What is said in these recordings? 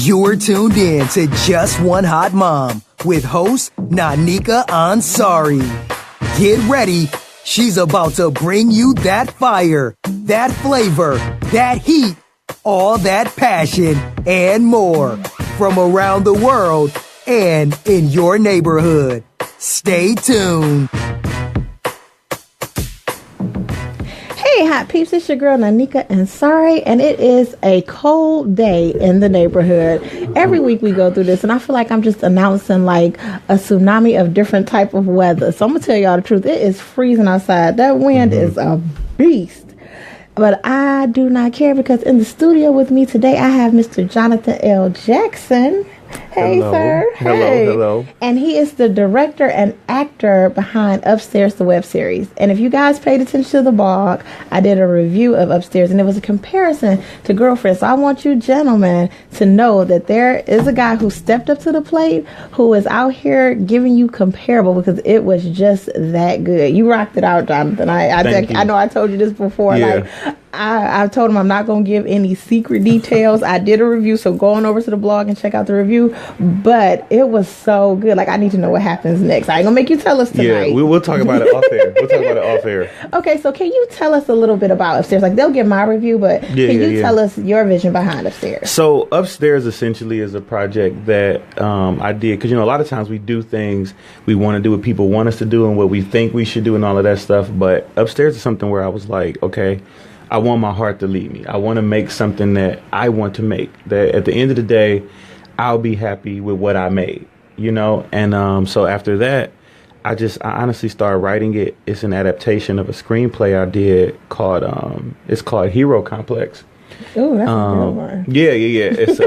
You're tuned in to Just One Hot Mom with host Nanika Ansari. Get ready. She's about to bring you that fire, that flavor, that heat, all that passion and more from around the world and in your neighborhood. Stay tuned. Hey, hot peeps, it's your girl Nanika Ansari, and it is a cold day in the neighborhood. Every week we go through this, and I feel like I'm just announcing like a tsunami of different type of weather. So I'm gonna tell y'all the truth. It is freezing outside. That wind is a beast. But I do not care because in the studio with me today, I have Mr. Johnathon L. Jackson. Hey, hello. sir. Hey. Hello. And he is the director and actor behind Upstairs, the web series. And if you guys paid attention to the blog, I did a review of Upstairs, and it was a comparison to Girlfriend. So I want you gentlemen to know that there is a guy who stepped up to the plate, who is out here giving you comparable because it was just that good. You rocked it out, Jonathan. I know I told you this before. Yeah. I told him I'm not going to give any secret details. I did a review, so go on over to the blog and check out the review. But it was so good. Like, I need to know what happens next. I ain't going to make you tell us tonight. Yeah, we'll talk about it off air. Okay, so can you tell us a little bit about Upstairs? Like, they'll get my review, but can you tell us your vision behind Upstairs? So, Upstairs essentially is a project that I did. Because, a lot of times we do things we want to do, what people want us to do, and what we think we should do, and all of that stuff. But Upstairs is something where I was like, okay, I want my heart to lead me. I want to make something that I want to make. That at the end of the day, I'll be happy with what I made, And so after that, I honestly started writing it. It's an adaptation of a screenplay I did called Hero Complex. Oh, that's a good one. Yeah. It's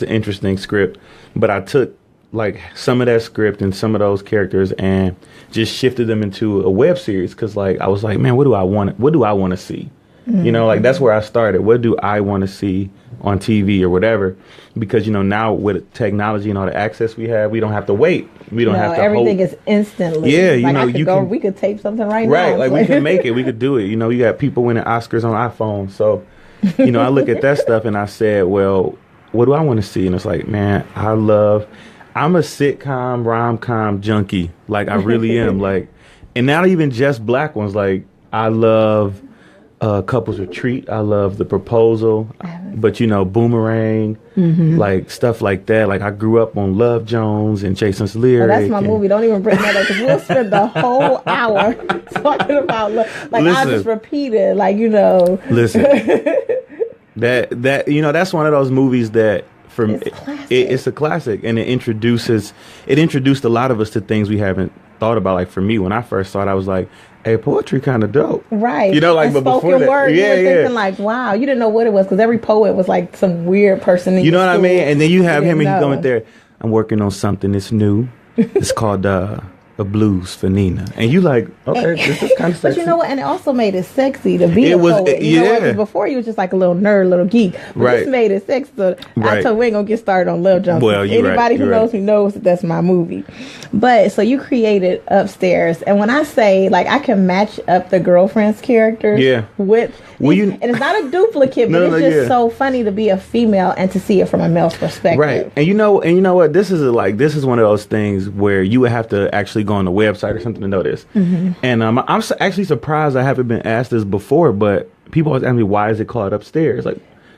an interesting script, but I took like some of that script and some of those characters and just shifted them into a web series because I was like, man, what do I want to see? Mm-hmm. That's where I started. What do I want to see on TV or whatever? Because now with technology and all the access we have, we don't have to wait. We don't have to everything is instantly. Yeah, we could tape something right now. Right, we can make it. We could do it. You got people winning Oscars on iPhones. So, I look at that stuff and I said, well, what do I want to see? And it's like, man, I'm a sitcom, rom-com junkie. I really am. And not even just black ones. I love Couples Retreat. I love The Proposal. But, Boomerang. Mm-hmm. Stuff like that. I grew up on Love Jones and Jason's Lyric. That's my movie. Don't even bring that up because we'll spend the whole hour talking about love. I'll just repeat it. Listen. That's one of those movies that it's a classic, and it introduced a lot of us to things we haven't thought about. For me, when I first saw it, I was like, hey, poetry kind of dope. Right. But spoken before that, word, you were thinking wow, you didn't know what it was because every poet was some weird person in you know what school. I mean? And then you have him and he's going there, I'm working on something that's new. It's called A Blues for Nina. And you okay, this is kind of sexy. But you know what? And it also made it sexy to be a poet. Because before you was just a little nerd, little geek. But this made it sexy. So I told you we ain't going to get started on Love Jones. Well, anybody who knows me knows that that's my movie. But so you created Upstairs. And when I say, I can match up the girlfriend's characters with... and it's not a duplicate, but it's just so funny to be a female and to see it from a male's perspective. Right. And you know what? This is one of those things where you would have to actually go on the website or something to know this. Mm-hmm. And I'm actually surprised I haven't been asked this before, but people always ask me, why is it called Upstairs?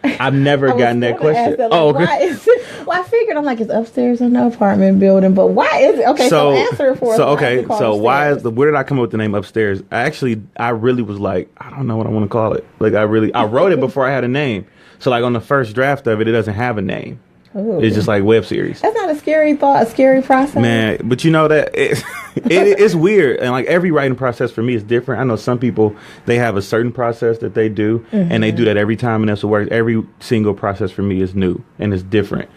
I've never gotten that question. Why is it? Well, I figured it's upstairs in the apartment building, but why is it? Okay, so answer it for us. Where did I come up with the name Upstairs? I really was I don't know what I want to call it. I wrote it before I had a name. So on the first draft of it, it doesn't have a name. Ooh. It's just web series. That's not a scary thought, a scary process. Man, but that it's weird. And every writing process for me is different. I know some people, they have a certain process that they do, and they do that every time, and that's what works. Every single process for me is new and it's different.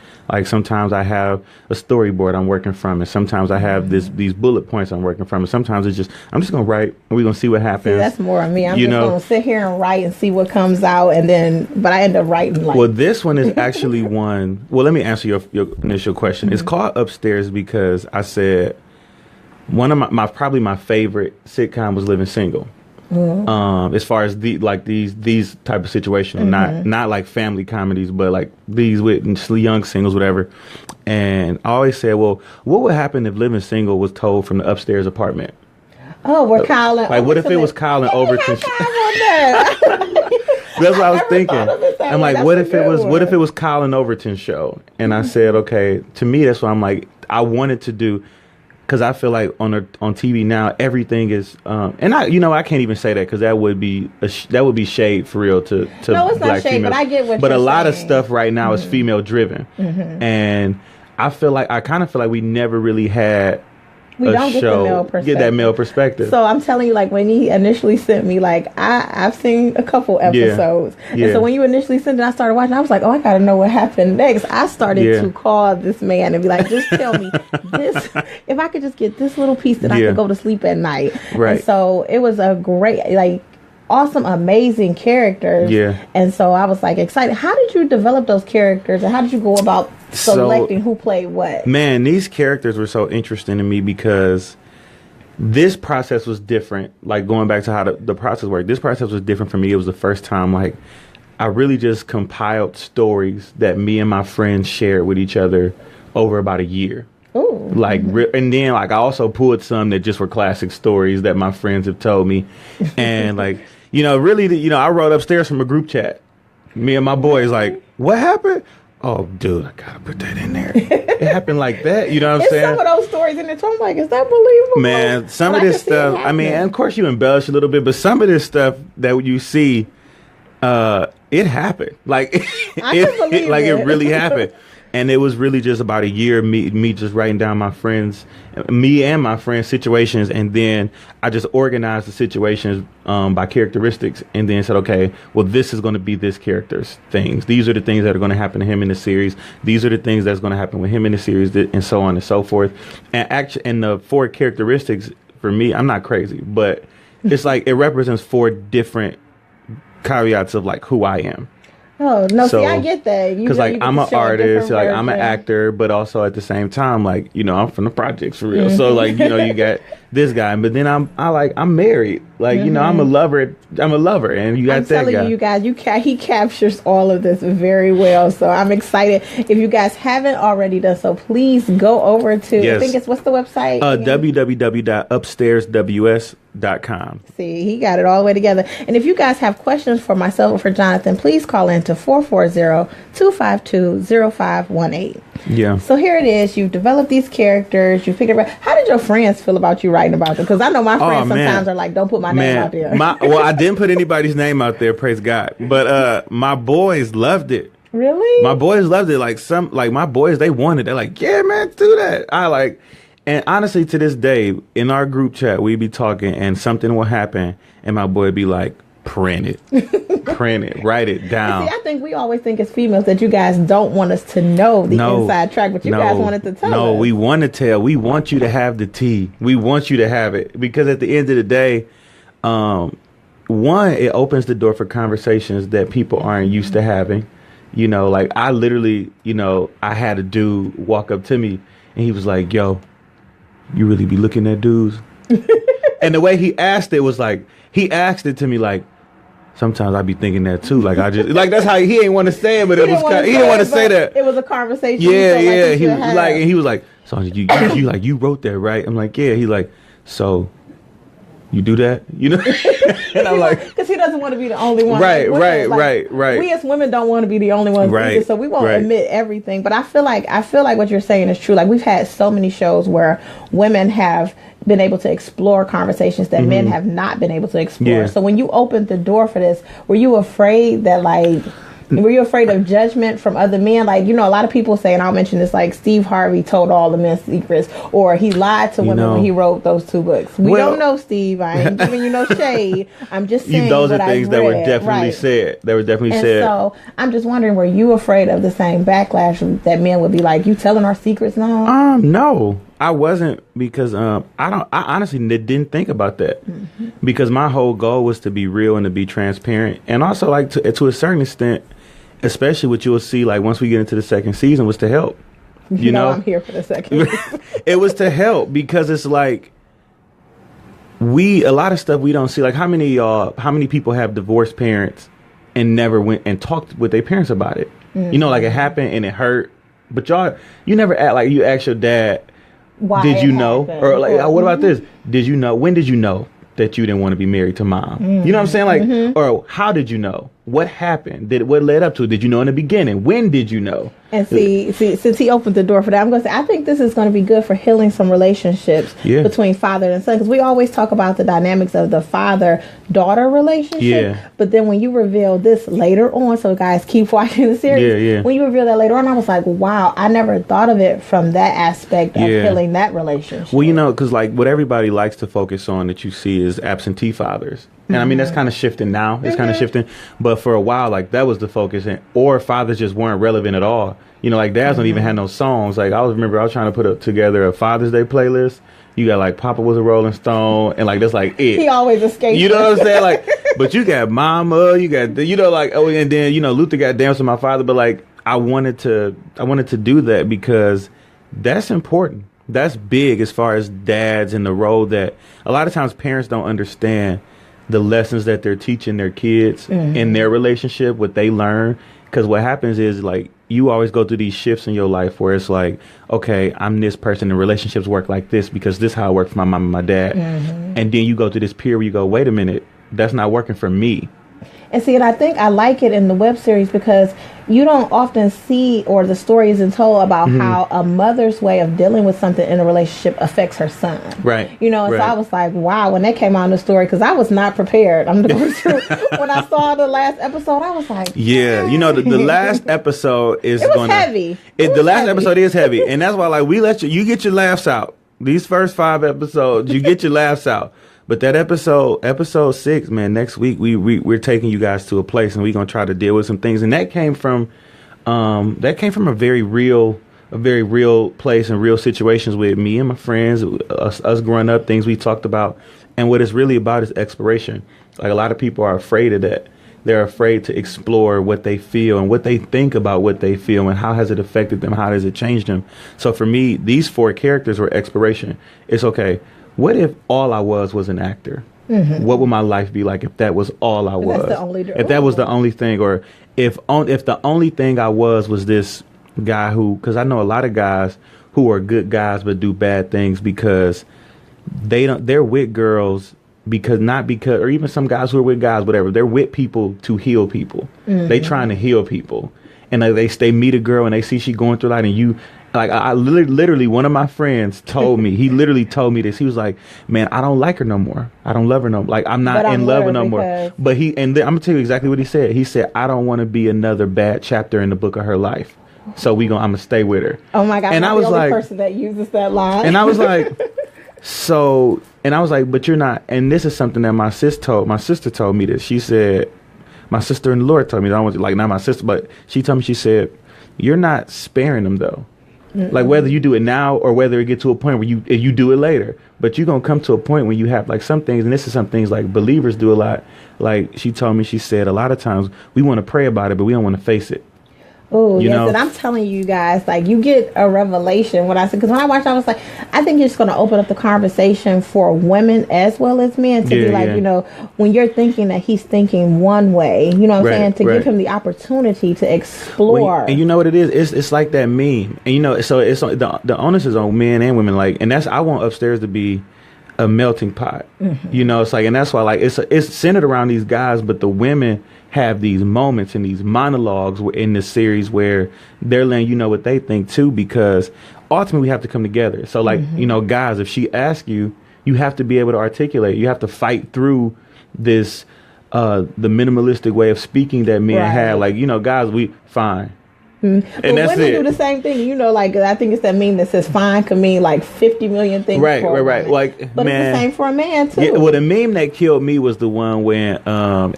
Sometimes I have a storyboard I'm working from, and sometimes I have these bullet points I'm working from, and sometimes I'm just going to write, and we're going to see what happens. See, that's more of me. I'm just going to sit here and write and see what comes out, but I end up writing Well, this one is actually one... Well, let me answer your initial question. It's called Upstairs because I said one of my probably my favorite sitcom was Living Single. As far as these type of situations, not like family comedies, but like these with young singles, whatever. And I always said, well, what would happen if Living Single was told from the upstairs apartment? Oh, we're Kyle and like, what if it was Kyle and Overton? That's what I was thinking. I'm like, what if it was Kyle and Overton's show? And I said, okay, to me, that's what I'm like. I wanted to do, because I feel like on TV now everything is, and I can't even say that because that would be shade for real to no, it's black not shade, females. but I get what. But you're a lot saying. of stuff right now is female driven, and I kind of feel like we never really had. We don't get that male perspective. So I'm telling you, like, when he initially sent me, like, I've seen a couple episodes. Yeah. And so when you initially sent it, I started watching. I was like, oh, I got to know what happened next. I started to call this man and be like, just tell me this. If I could just get this little piece that I could go to sleep at night. Right. And so it was a great, like, awesome, amazing characters. Yeah. And so I was like excited. How did you develop those characters, and how did you go about selecting who played what? Man, these characters were so interesting to me because this process was different. Like, going back to how the process worked, this process was different for me. It was the first time, like, I really just compiled stories that me and my friends shared with each other over about a year. Ooh. Like, and then, like, I also pulled some that just were classic stories that my friends have told me. And, like, really, I wrote upstairs from a group chat. Me and my boys, like, what happened? Oh, dude, I gotta put that in there. It happened like that. You know what I'm saying? Some of those stories in it, so I'm like, is that believable? Man, some of this stuff, I mean, and of course you embellish a little bit, but some of this stuff that you see, it happened. Like, it really happened. And it was really just about a year, me just writing down me and my friends' situations, and then I just organized the situations by characteristics, and then said, okay, well, this is going to be this character's things. These are the things that are going to happen to him in the series. These are the things that's going to happen with him in the series, and so on and so forth. And the 4 characteristics, for me, I'm not crazy, but it's like it represents 4 different caveats of like who I am. Oh, no, so, see, I get that. Because, like, I'm an artist, like, I'm an actor, but also at the same time, like, I'm from the projects for real. So, like, you got this guy, but then I'm married. Like, I'm a lover, and you got that guy. I'm telling you guys, he captures all of this very well. So I'm excited. If you guys haven't already done so, please go over to, I think it's, what's the website? www.upstairsws.com. See, he got it all the way together. And if you guys have questions for myself or for Jonathan, please call in to 440-252-0518. Yeah. So here it is. You've developed these characters. You figured out. How did your friends feel about you writing about them? Because I know my friends sometimes are like, don't put my name out there. Well, I didn't put anybody's name out there, praise God. But my boys loved it. Really? My boys loved it. Like, my boys, they wanted. They're like, yeah, man, do that. And honestly, to this day, in our group chat, we'd be talking and something will happen, and my boy would be like, print it, write it down. See, I think we always think as females that you guys don't want us to know the inside track, but you guys wanted to tell us. No, we want to tell. We want you to have the tea. We want you to have it, because at the end of the day, one, it opens the door for conversations that people aren't used to having. Like, I literally, I had a dude walk up to me and he was like, yo, you really be looking at dudes? And the way he asked it was like, he asked it to me like, sometimes I be thinking that too. Like, I just, like, that's how he ain't want to say it, but he didn't want to say that. It was a conversation. Yeah. He was like, so you wrote that, right? I'm like, yeah. He's like, so you do that, And I'm like, because he doesn't want to be the only one. Right. We as women don't want to be the only ones either, so we won't admit everything. But I feel like what you're saying is true. Like, we've had so many shows where women have been able to explore conversations that men have not been able to explore. Yeah. So when you opened the door for this, were you afraid that, like, were you afraid of judgment from other men? Like, a lot of people say, and I'll mention this, like, Steve Harvey told all the men's secrets, or he lied to women when he wrote those 2 books. We don't know, Steve. I ain't giving you no shade. I'm just saying those are things that were definitely said. They were definitely said. So I'm just wondering, were you afraid of the same backlash that men would be like, you telling our secrets now? No. I wasn't, because I honestly didn't think about that, because my whole goal was to be real and to be transparent, and also, like, to a certain extent, especially what you'll see, like, once we get into the second season, was to help. You know, I'm here for the second. It was to help, because it's like, a lot of stuff we don't see. Like how many people have divorced parents and never went and talked with their parents about it? You know, like it happened and it hurt, but you never act like you asked your dad, why did you know? happened. Or like, what about this? Did you know? When did you know that you didn't want to be married to mom? You know what I'm saying? Like, or how did you know? What happened? What led up to it? Did you know in the beginning? When did you know? And see, since he opened the door for that, I'm going to say, I think this is going to be good for healing some relationships between father and son. Because we always talk about the dynamics of the father-daughter relationship. But then when you reveal this later on, so guys, keep watching the series. When you reveal that later on, I was like, wow, I never thought of it from that aspect of healing that relationship. Well, you know, because like what everybody likes to focus on that you see is absentee fathers. And I mean, that's kind of shifting now. It's kind of shifting. But for a while, like that was the focus. Or fathers just weren't relevant at all. You know, like dads don't even have no songs. Like I remember I was trying to put together a Father's Day playlist. You got like Papa Was a Rolling Stone. And like that's like it. He always escapes. You know what I'm saying? Like, but you got Mama. You got, you know, like, oh, and then, you know, Luther got Dance with My Father. But like I wanted to do that because that's important. That's big as far as dads and the role that a lot of times parents don't understand the lessons that they're teaching their kids in their relationship, what they learn. Because what happens is like you always go through these shifts in your life where it's like, okay, I'm this person and relationships work like this because this is how it worked for my mom and my dad. And then you go through this period where you go, wait a minute, that's not working for me. And see, and I think I like it in the web series because you don't often see, or the story isn't told about how a mother's way of dealing with something in a relationship affects her son. Right. You know, and so I was like, wow, when that came out in the story, because I was not prepared. I'm going to when I saw the last episode, I was like, yeah, you know, the last episode is going to heavy. The last episode is heavy. And that's why, like, we let you get your laughs out. These first 5 episodes, you get your laughs out. But that episode 6, man, next week we're taking you guys to a place and we're gonna try to deal with some things. And that came from a very real place and real situations with me and my friends, us growing up, things we talked about. And what it's really about is exploration. Like a lot of people are afraid of that. They're afraid to explore what they feel and what they think about what they feel and how has it affected them, how does it change them. So for me, these 4 characters were exploration. It's okay. What if all I was an actor? What would my life be like if that was all I was? If that was the only thing, or if the only thing I was this guy who, because I know a lot of guys who are good guys but do bad things because they're with girls or even some guys who are with guys, whatever. They're with people to heal people. They trying to heal people, and they meet a girl and they see she going through life, and you. Like I literally, one of my friends told me, he literally told me this. He was like, man, I don't like her no more. I don't love her no more. Like I'm not in love with her no more. But I'm gonna tell you exactly what he said. He said, I don't want to be another bad chapter in the book of her life. So I'm gonna stay with her. Oh my God. And I was the only like, person that uses that line. And I was like, but you're not. And this is something that my sister told me this. She said, my sister in the Lord told me that. I was like, not my sister, but she told me, she said, you're not sparing them though. Like whether you do it now or whether it get to a point where you do it later, but you're going to come to a point when you have like some things, and this is some things like believers do a lot. Like she told me, she said a lot of times we want to pray about it, but we don't want to face it. Oh, yes, and I'm telling you guys, like, you get a revelation when I said, because when I watched, I was like, I think it's going to open up the conversation for women as well as men to be like, you know, when you're thinking that he's thinking one way, you know what I'm saying, to give him the opportunity to explore. And you know what it is? It's like that meme. And, you know, so it's the onus is on men and women. Like, and that's, I want Upstairs to be a melting pot. You know, it's like, and that's why, like, it's centered around these guys, but the women have these moments and these monologues in this series where they're letting you know what they think too, because ultimately we have to come together. So like, you know, guys, if she asks you, you have to be able to articulate. You have to fight through this, the minimalistic way of speaking that men have. Like, you know, guys, we fine. And that's women do the same thing, you know. Like, I think it's that meme that says "fine" can mean like 50 million things. Right. Like, but man, it's the same for a man too. Yeah, well, the meme that killed me was the one when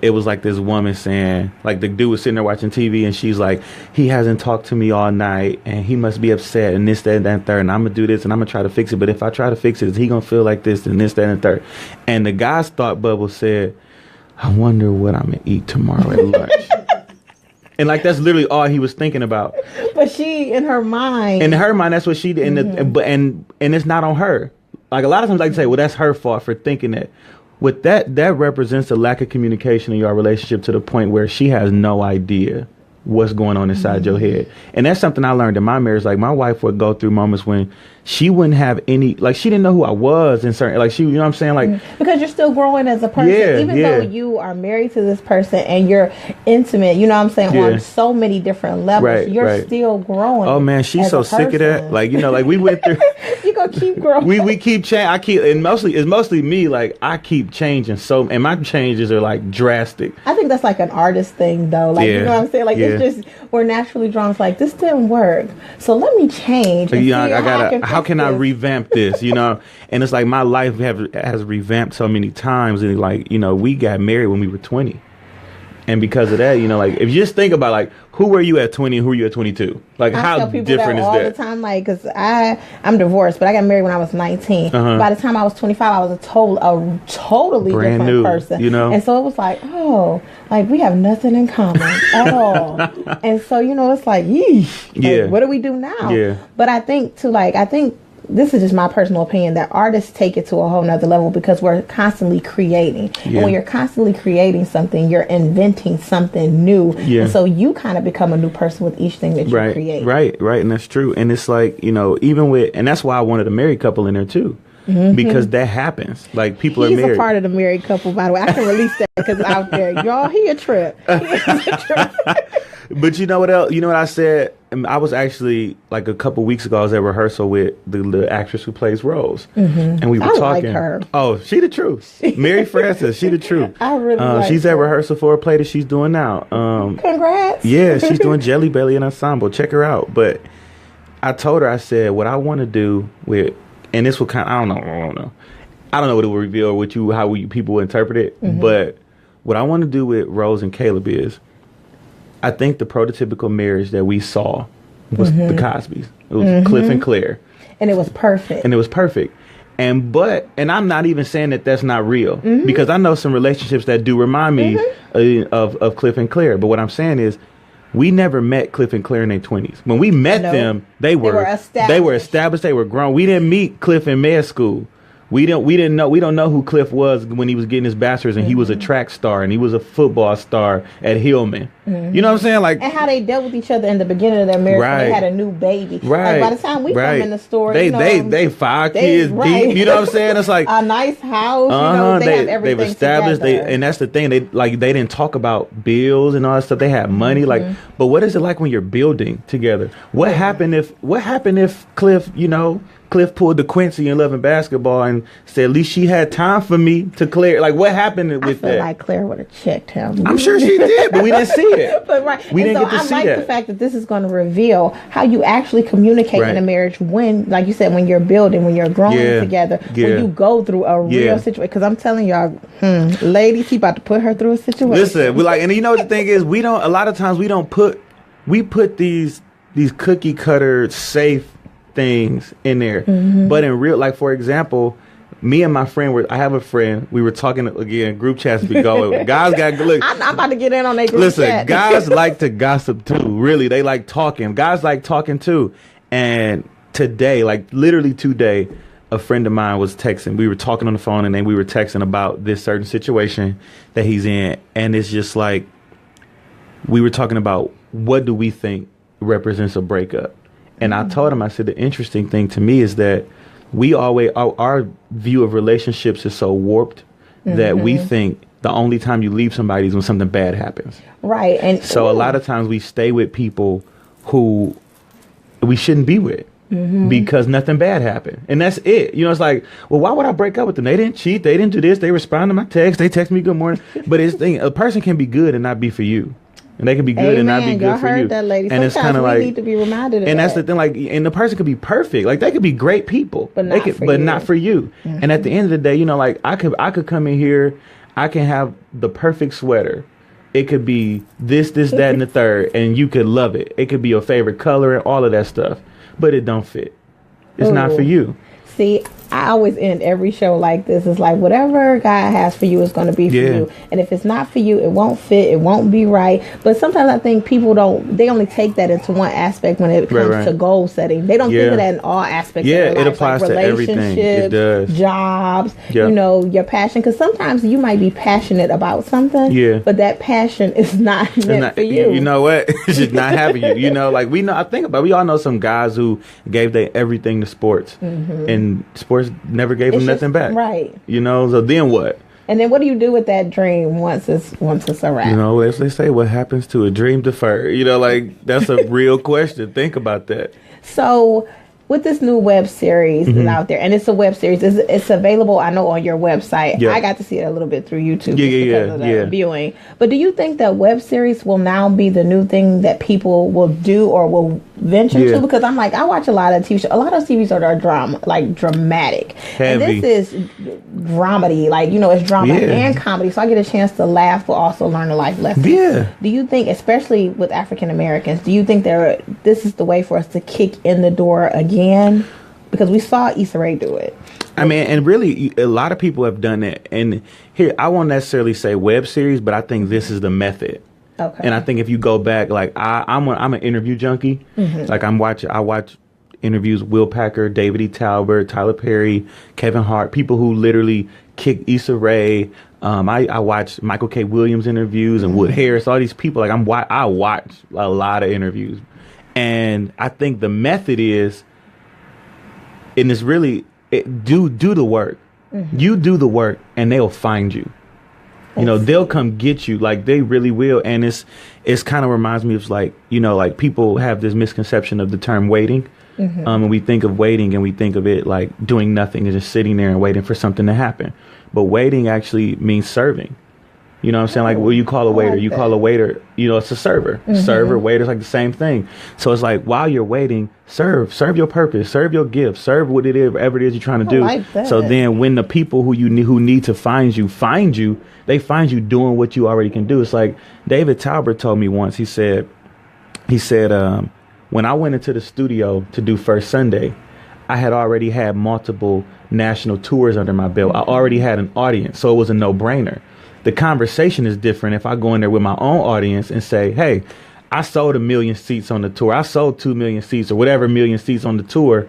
it was like this woman saying, like, the dude was sitting there watching TV and she's like, he hasn't talked to me all night and he must be upset and this, that, and third, and I'm gonna do this and I'm gonna try to fix it. But if I try to fix it, is he gonna feel like this and this, that, and third? And the guy's thought bubble said, I wonder what I'm gonna eat tomorrow at lunch. And like that's literally all he was thinking about. But she, in her mind, that's what she did. And it's not on her. like a lot of times I say, well, that's her fault for thinking that. With that represents a lack of communication in your relationship to the point where she has no idea what's going on inside your head. And that's something I learned in my marriage. Like, my wife would go through moments when she wouldn't have any, like, she didn't know who I was in certain, like, she, you know what I'm saying? Like, because you're still growing as a person, even though you are married to this person and you're intimate, you know what I'm saying, on so many different levels, you're still growing. Oh man, she's so sick of that. Like, you know, like we went through, you're going to keep growing. We keep changing. It's mostly me. Like, I keep changing. So, and my changes are like drastic. I think that's like an artist thing though. Like, you know what I'm saying? Like, it's just, we're naturally drawn. It's like, this didn't work, so let me change. So, how can I revamp this? You know, and it's like my life has revamped so many times, and like, you know, we got married when we were 20, and because of that, you know, like, if you just think about like, who were you at 20 and who were you at 22? Like, how different is all that? The time, like, because I'm divorced, but I got married when I was 19. By the time I was 25, I was a totally brand different new person. You know, and so it was like, oh, like we have nothing in common at all. And so, you know, it's like, yeesh, like, what do we do now? Yeah. But I think this is just my personal opinion, that artists take it to a whole nother level because we're constantly creating. And when you're constantly creating something, you're inventing something new. And so you kind of become a new person with each thing that you create. Right. And that's true. And it's like, you know, even with, and that's why I wanted a married couple in there too. Because that happens. Like, people are married. He's a part of the married couple, by the way. I can release that because it's out there. Y'all, he a trip. But you know what else? You know what I said? I was actually, like, a couple weeks ago, I was at rehearsal with the actress who plays Rose. And we were talking. Like her. Oh, she the truth. Mary Frances, she the truth. I really like she's her. at rehearsal for a play that she's doing now. Congrats. Yeah, she's doing Jelly Belly in Ensemble. Check her out. But I told her, I said, what I want to do with, and this will kind of, I don't know what it will reveal or how people interpret it. But what I want to do with Rose and Caleb is, I think the prototypical marriage that we saw was the Cosbys. It was Cliff and Claire. And it was perfect. And I'm not even saying that that's not real, because I know some relationships that do remind me of Cliff and Claire. But what I'm saying is, we never met Cliff and Claire in their 20s. When we met them, they were established. They were grown. We didn't meet Cliff in med school. We don't know who Cliff was when he was getting his bachelor's, and he was a track star and he was a football star at Hillman. You know what I'm saying? Like, and how they dealt with each other in the beginning of their marriage when they had a new baby. Like, by the time we come in the story, they 5 kids deep. You know what I'm saying? It's like a nice house. You know, they have everything. They've established. And that's the thing. They didn't talk about bills and all that stuff. They had money. Like, but what is it like when you're building together? What happened if Cliff, Cliff pulled the Quincy in Love and Basketball and said, at least she had time for me to Claire. Like, what happened with that? I feel like Claire would have checked him. I'm sure she did, but we didn't see it. But we didn't get to see that. I like the fact that this is going to reveal how you actually communicate in a marriage when, like you said, when you're building, when you're growing together, when you go through a real situation. Because I'm telling y'all, ladies, he about to put her through a situation. Listen, and you know what the thing is? A lot of times we put these cookie cutter safe things in there, but in real, like, for example, me and my friend I have a friend, we were talking again, group chats be going. Guys got look. I'm about to get in on that group chat. Guys like to gossip too. Really, they like talking. Guys like talking too. And today, like literally today, a friend of mine was texting. We were talking on the phone, and then we were texting about this certain situation that he's in, and it's just like we were talking about what do we think represents a breakup. And I told him, I said, the interesting thing to me is that we always, our view of relationships is so warped that we think the only time you leave somebody is when something bad happens. Right. And so a lot of times we stay with people who we shouldn't be with because nothing bad happened. And that's it. It's like, well, why would I break up with them? They didn't cheat. They didn't do this. They respond to my text. They text me good morning. But a person can be good and not be for you. And they can be good and not be good for you. That, lady. And sometimes it's kind of like, need to be reminded of and that. That's the thing. Like, and the person could be perfect. Like, they could be great people, but not for you. And at the end of the day, like, I could come in here, I can have the perfect sweater. It could be this, that, and the third, and you could love it. It could be your favorite color and all of that stuff, but it don't fit. It's not for you. See, I always end every show like this. It's like whatever God has for you is going to be for you, and if it's not for you, it won't fit. It won't be right. But sometimes I think people don't. They only take that into one aspect when it comes to goal setting. They don't think of that in all aspects. Yeah, of their life, it applies like to everything. It does. Jobs. You know, your passion. Because sometimes you might be passionate about something. But that passion is not meant for you. You know what? It's just not having you. You know, like we all know some guys who gave their everything to sports, and sports never gave them nothing back. Right. You know, so then what? And then what do you do with that dream once it's a wrap? You know, as they say, what happens to a dream deferred? You know, like that's a real question. Think about that. So with this new web series is out there, and it's a web series. It's available, I know, on your website. I got to see it a little bit through YouTube because of the viewing. But do you think that web series will now be the new thing that people will do or will venture to? Because I'm like, I watch a lot of TV shows. A lot of TV shows are dramatic. Heavy. And this is dramedy. Like, you know, it's drama and comedy. So I get a chance to laugh but also learn a life lesson. Yeah. Do you think, especially with African Americans, do you think this is the way for us to kick in the door again? Because we saw Issa Rae do it. I mean, and really, a lot of people have done it. And here, I won't necessarily say web series, but I think this is the method. Okay. And I think if you go back, like I'm an interview junkie. Like I watch interviews, Will Packer, David E. Talbert, Tyler Perry, Kevin Hart, people who literally kick Issa Rae. I watch Michael K. Williams interviews and Wood Harris, all these people. Like I watch a lot of interviews, and I think the method is. And it's really do the work. You do the work, and they'll find you. You know, they'll come get you. Like they really will. And it's kind of reminds me of like, you know, like people have this misconception of the term waiting. And we think of waiting, and we think of it like doing nothing and just sitting there and waiting for something to happen. But waiting actually means serving. You know what I'm saying? Like, what you call a waiter? You call a waiter, you know, it's a server. Server, waiter's like the same thing. So it's like, while you're waiting, serve your purpose, serve your gift, serve whatever it is you're trying to do. Like that. So then when the people who need to find you, they find you doing what you already can do. It's like David Talbert told me once, he said, when I went into the studio to do First Sunday, I had already had multiple national tours under my belt. I already had an audience, so it was a no-brainer. The conversation is different if I go in there with my own audience and say, hey, I sold 1 million seats on the tour. I sold 2 million seats or whatever million seats on the tour.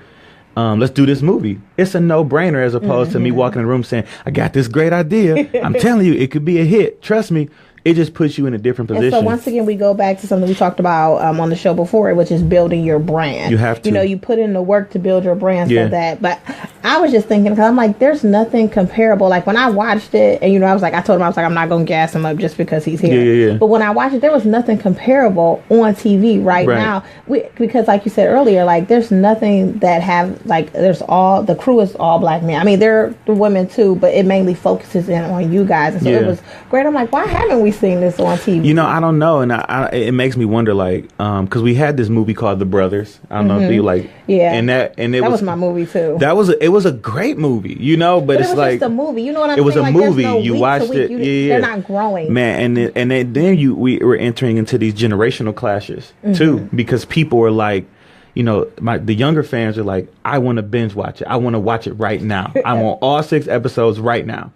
Let's do this movie. It's a no-brainer as opposed to me walking in the room saying, I got this great idea. I'm telling you, it could be a hit. Trust me. It just puts you in a different position. And so once again, we go back to something we talked about on the show before, which is building your brand. You have to. You know, you put in the work to build your brand so that. But I was just thinking, because I'm like, there's nothing comparable. Like when I watched it, and you know, I told him, I'm not going to gas him up just because he's here. But when I watched it, there was nothing comparable on TV right now. Because like you said earlier, like there's nothing that the crew is all black men. I mean, they're the women too, but it mainly focuses in on you guys. And so it was great. I'm like, why haven't we seen this on TV? You know, I don't know, and it makes me wonder, like, because we had this movie called The Brothers. I don't know if you like, and that was my movie too. It was a great movie, you know, but it's like just a movie. You know what I'm saying? It was a movie. You watched it, they're not growing, man, then we were entering into these generational clashes too, because people were like, you know, the younger fans are like, I want to binge watch it. I want to watch it right now. I want all 6 episodes right now.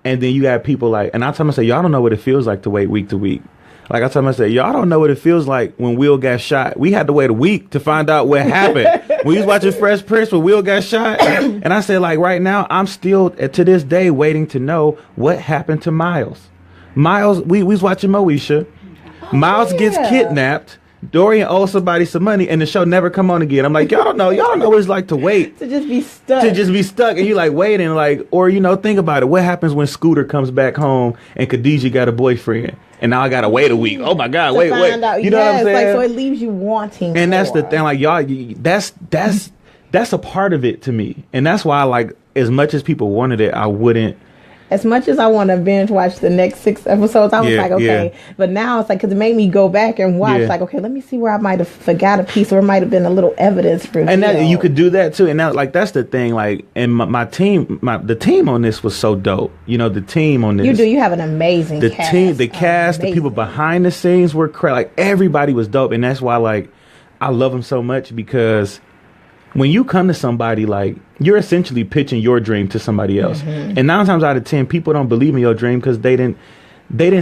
And then you have people like, and I tell them, I say, y'all don't know what it feels like to wait week to week. Like I tell them, I say, y'all don't know what it feels like when Will got shot. We had to wait a week to find out what happened. We was watching Fresh Prince when Will got shot. And I said, like, right now, I'm still, to this day, waiting to know what happened to Miles. Miles, we was watching Moesha. Miles gets kidnapped. Dorian owes somebody some money, and the show never come on again. I'm like, y'all don't know what it's like to wait. To just be stuck. And you like waiting, like, or, you know, think about it. What happens when Scooter comes back home and Khadijah got a boyfriend? And now I got to wait a week. Oh my God, wait. You know what I'm saying? Like, so it leaves you wanting. And that's the thing, like, y'all, that's a part of it to me. And that's why, like, as much as people wanted it, I wouldn't. As much as I want to binge watch the next 6 episodes, I was like, okay. But now it's like, because it made me go back and watch, like, okay, let me see where I might have forgot a piece, or it might have been a little evidence for and that, you could do that too. And now, like, that's the thing, like, and my team, the team on this was so dope. You know, the team on this. You have an amazing cast. The cast, the people behind the scenes were like, everybody was dope. And that's why, like, I love them so much, because when you come to somebody, like, you're essentially pitching your dream to somebody else. Mm-hmm. And 9 times out of 10, people don't believe in your dream because they didn't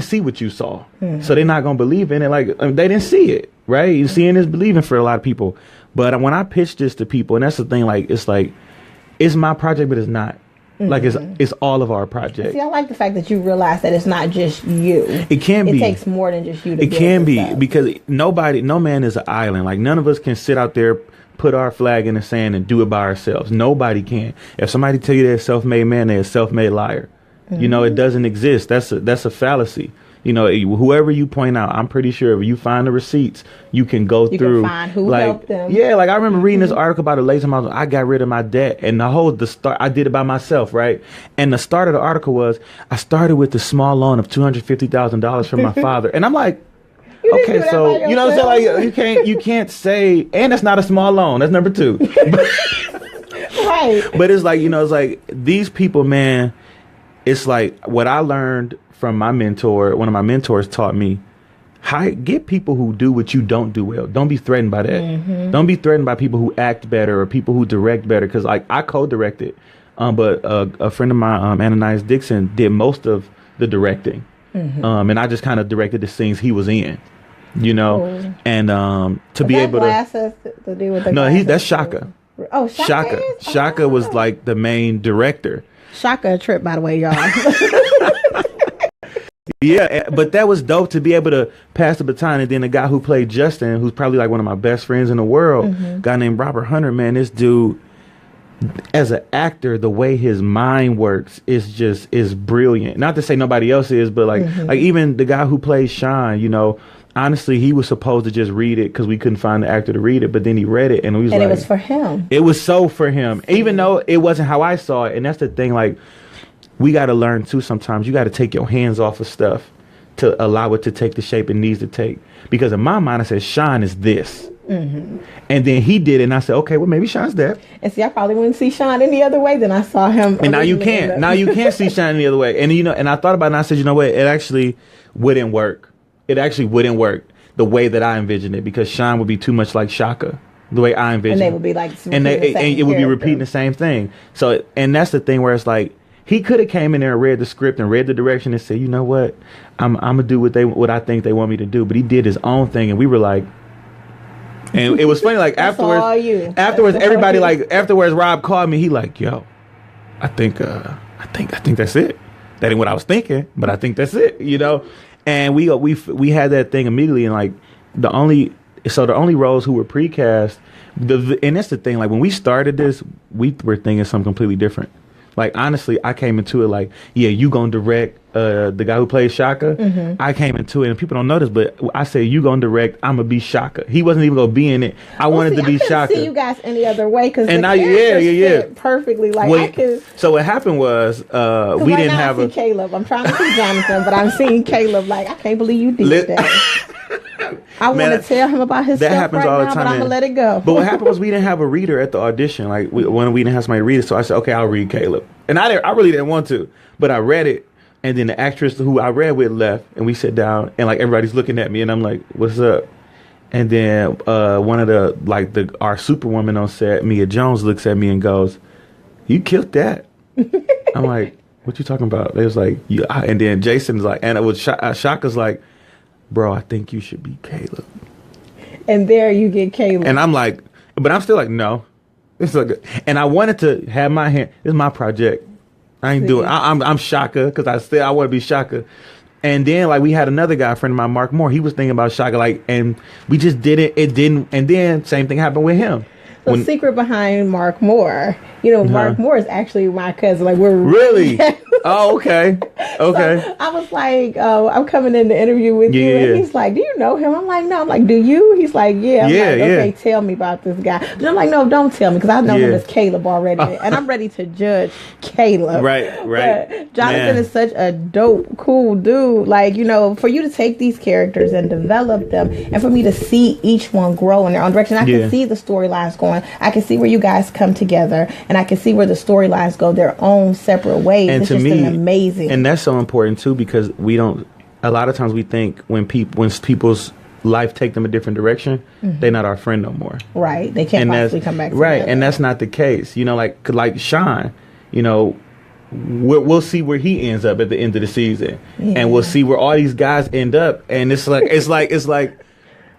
see what you saw. Mm-hmm. So they're not going to believe in it. Like, they didn't see it, right? Seeing is believing for a lot of people. But when I pitch this to people, and that's the thing, like, it's my project, but it's not. Like, it's all of our project. See, I like the fact that you realize that it's not just you. It can be. It takes more than just you to It can be up. because no man is an island. Like, none of us can sit out there, put our flag in the sand and do it by ourselves. Nobody can. If somebody tell you they're a self-made man, they're a self-made liar. Mm-hmm. You know, it doesn't exist. That's a fallacy. You know, whoever you point out, I'm pretty sure if you find the receipts, you can go through. You can find who like, helped them. Yeah, like I remember reading this article about a lady talking about, I got rid of my debt, and the start, I did it by myself, right? And the start of the article was, I started with the small loan of $250,000 from my father, and I'm like, okay, so you know what I'm saying? Like, you can't say, and that's not a small loan. That's number 2. Right. But it's like, you know, it's like these people, man. It's like what I learned from my mentor. One of my mentors taught me, get people who do what you don't do well. Don't be threatened by that. Mm-hmm. Don't be threatened by people who act better or people who direct better. Because like I co-directed, but a friend of mine, Ananias Dixon, did most of the directing, and I just kind of directed the scenes he was in. You know, cool. And to be able to do with the no, that's Shaka. Oh, Shaka. Shaka was like the main director. Shaka a trip, by the way, y'all. Yeah, but that was dope to be able to pass the baton. And then the guy who played Justin, who's probably like one of my best friends in the world, guy named Robert Hunter, man, this dude, as an actor, the way his mind works is brilliant. Not to say nobody else is, but like even the guy who plays Sean, you know, honestly, he was supposed to just read it because we couldn't find the actor to read it, but then he read it and he was like, it was for him. It was so for him, even though it wasn't how I saw it. And that's the thing, like, we got to learn too. Sometimes you got to take your hands off of stuff to allow it to take the shape it needs to take. Because in my mind, I said, Sean is this. And then he did it, and I said, okay, well, maybe Sean's that. And see, I probably wouldn't see Sean any other way than I saw him. And now you can't. Now you can't see Sean any other way. And, you know, and I thought about it, and I said, you know what? It actually wouldn't work. It actually wouldn't work the way that I envisioned it, because Sean would be too much like Shaka, the way I envisioned it. And they would be like, and it would be repeating the same thing. So, and that's the thing where it's like, he could have came in there and read the script and read the direction and said, you know what, I'm gonna do what I think they want me to do. But he did his own thing, and we were like, and it was funny. Like afterwards, everybody like afterwards, Rob called me. He like, yo, I think that's it. That ain't what I was thinking, but I think that's it. You know, and we had that thing immediately, and like the only roles who were precast, and that's the thing. Like when we started this, we were thinking something completely different. Like, honestly, I came into it like, yeah, you gonna direct the guy who plays Shaka. I came into it, and people don't know this, but I said, you gonna direct, I'm gonna be Shaka. He wasn't even gonna be in it. I wanted to be Shaka. I couldn't see you guys any other way, because the now, characters fit perfectly. Like, I could. So what happened was, we didn't have Caleb. I'm trying to see Jonathan, but I'm seeing Caleb. Like, I can't believe you did that. I want to tell him about his stuff happens all the time, but I'm going to let it go. But what happened was, we didn't have a reader at the audition. Like, when we didn't have somebody read it, so I said, okay, I'll read Caleb. And I really didn't want to, but I read it, and then the actress who I read with left, and we sat down, and like everybody's looking at me, and I'm like, what's up? And then one of our superwoman on set, Mia Jones, looks at me and goes, you killed that. I'm like, what you talking about? They was like, yeah. And then Jason's like, and it was Shaka's like, bro, I think you should be Caleb. And there you get Caleb. And I'm like, but I'm still like, no. It's like, and I wanted to have my hand. This is my project. I ain't doing. I'm Shaka, because I want to be Shaka. And then like we had another guy, a friend of mine, Mark Moore. He was thinking about Shaka, like, and we just did it. It didn't. And then same thing happened with him. The secret behind Mark Moore. You know, Mark Moore is actually my cousin. Like, we're really. Oh, okay. Okay. So I was like, I'm coming in to interview with you. And he's like, do you know him? I'm like, no. I'm like, do you? He's like, yeah. I'm like, okay, tell me about this guy. But I'm like, no, don't tell me, because I know him as Caleb already. And I'm ready to judge Caleb. Right. But Jonathan is such a dope, cool dude. Like, you know, for you to take these characters and develop them, and for me to see each one grow in their own direction. I can see the storylines going. I can see where you guys come together, and I can see where the storylines go their own separate ways. And it's to just me, amazing. And that's so important too, because we don't. A lot of times we think when people's life take them a different direction, they're not our friend no more. Right. They can't possibly come back. Right. Together. And that's not the case. You know, like Sean, you know, we'll see where he ends up at the end of the season, and we'll see where all these guys end up. And it's like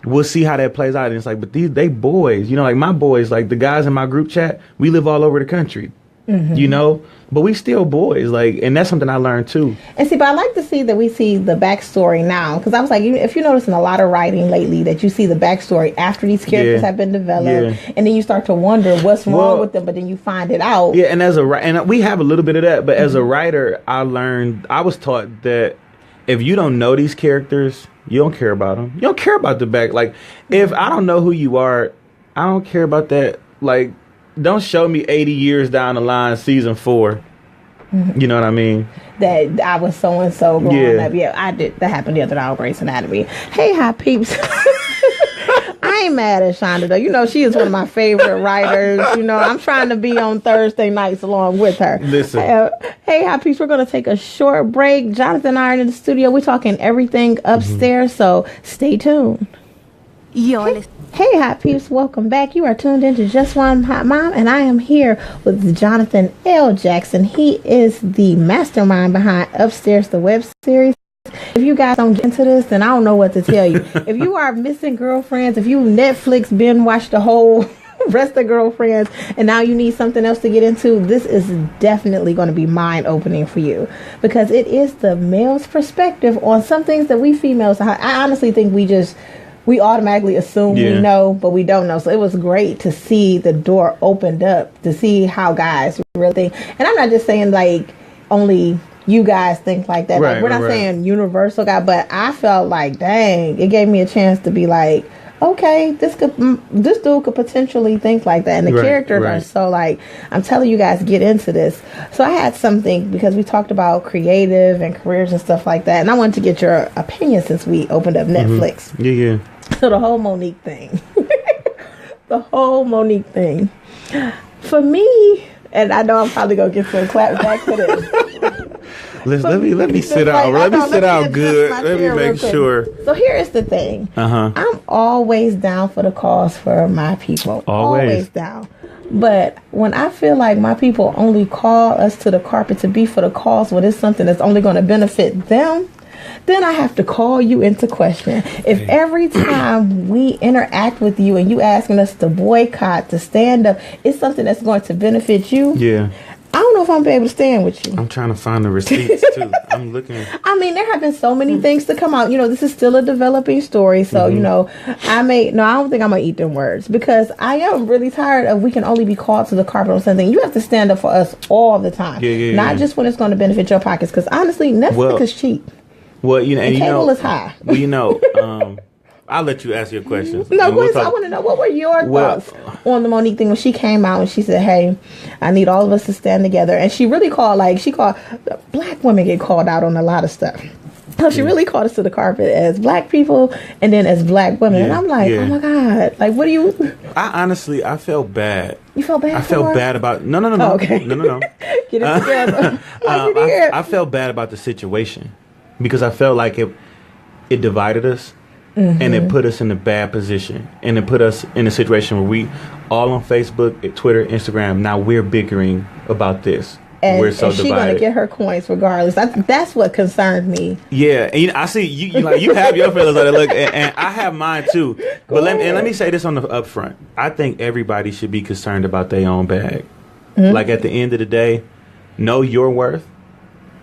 we'll see how that plays out. And it's like, but they boys, you know, like my boys, like the guys in my group chat, we live all over the country, you know, but we still boys. Like, and that's something I learned too. And see, but I like to see that we see the backstory now, because I was like, if you notice in a lot of writing lately that you see the backstory after these characters have been developed, and then you start to wonder what's wrong with them, but then you find it out. Yeah, and and we have a little bit of that, but as a writer, I was taught that if you don't know these characters, you don't care about them. You don't care about the back. Like, if I don't know who you are, I don't care about that. Like, don't show me 80 years down the line, season 4. You know what I mean? That I was so and so growing up. Yeah, I did. That happened the other day on Grey's Anatomy. Hey, hi peeps. I ain't mad at Shonda though. You know, she is one of my favorite writers. You know, I'm trying to be on Thursday nights along with her. Listen. Hey, hi peeps. We're going to take a short break. Jonathan and I are in the studio. We're talking everything upstairs, so stay tuned. Hey, hot peeps, welcome back. You are tuned into Just One Hot Mom, and I am here with Johnathon L. Jackson. He is the mastermind behind Upstairs, the web series. If you guys don't get into this, then I don't know what to tell you. If you are missing Girlfriends, if you Netflix binge watch the whole rest of Girlfriends, and now you need something else to get into, this is definitely going to be mind-opening for you, because it is the male's perspective on some things that we females, I honestly think we automatically assume we know, but we don't know. So it was great to see the door opened up, to see how guys really think. And I'm not just saying like only you guys think like that. Right, like, we're not saying universal guy, but I felt like, dang, it gave me a chance to be like, okay, this dude could potentially think like that. And the characters are so like, I'm telling you guys, get into this. So I had something, because we talked about creative and careers and stuff like that, and I wanted to get your opinion since we opened up Netflix. Yeah. So the whole Monique thing. For me, and I know I'm probably going to get some clap back for this. Let me sit down. Let me sit down good. Let me make sure. So here is the thing. I'm always down for the cause for my people. Always down. But when I feel like my people only call us to the carpet to be for the cause when it's something that's only going to benefit them, then I have to call you into question. If every time we interact with you and you asking us to boycott, to stand up, it's something that's going to benefit you. Yeah. I don't know if I'm going to be able to stand with you. I'm trying to find the receipts too. I'm looking. I mean, there have been so many things to come out. You know, this is still a developing story. So, you know, I don't think I'm going to eat them words, because I am really tired of we can only be called to the carpet on something. You have to stand up for us all the time. Not just when it's going to benefit your pockets. Because honestly, Netflix is cheap. Well, you know, and cable is high. Well, you know, I'll let you ask your questions. No, I want to know, what were your thoughts on the Monique thing when she came out and she said, hey, I need all of us to stand together. And she really called black women get called out on a lot of stuff. So she really called us to the carpet as black people and then as black women. And I'm like, oh my God, like, what do you... I felt bad. You felt bad? I felt bad about... No. Oh, okay. No. Get it together. I felt bad about the situation, because I felt like it divided us. And it put us in a bad position, and it put us in a situation where we all on Facebook, Twitter, Instagram, now we're bickering about this. And we're so she's divided. Gonna get her coins regardless. That's what concerned me. Yeah, and I see you have your feelings on it. Look, and I have mine too. But let me say this on the upfront. I think everybody should be concerned about their own bag. Like, at the end of the day, know your worth.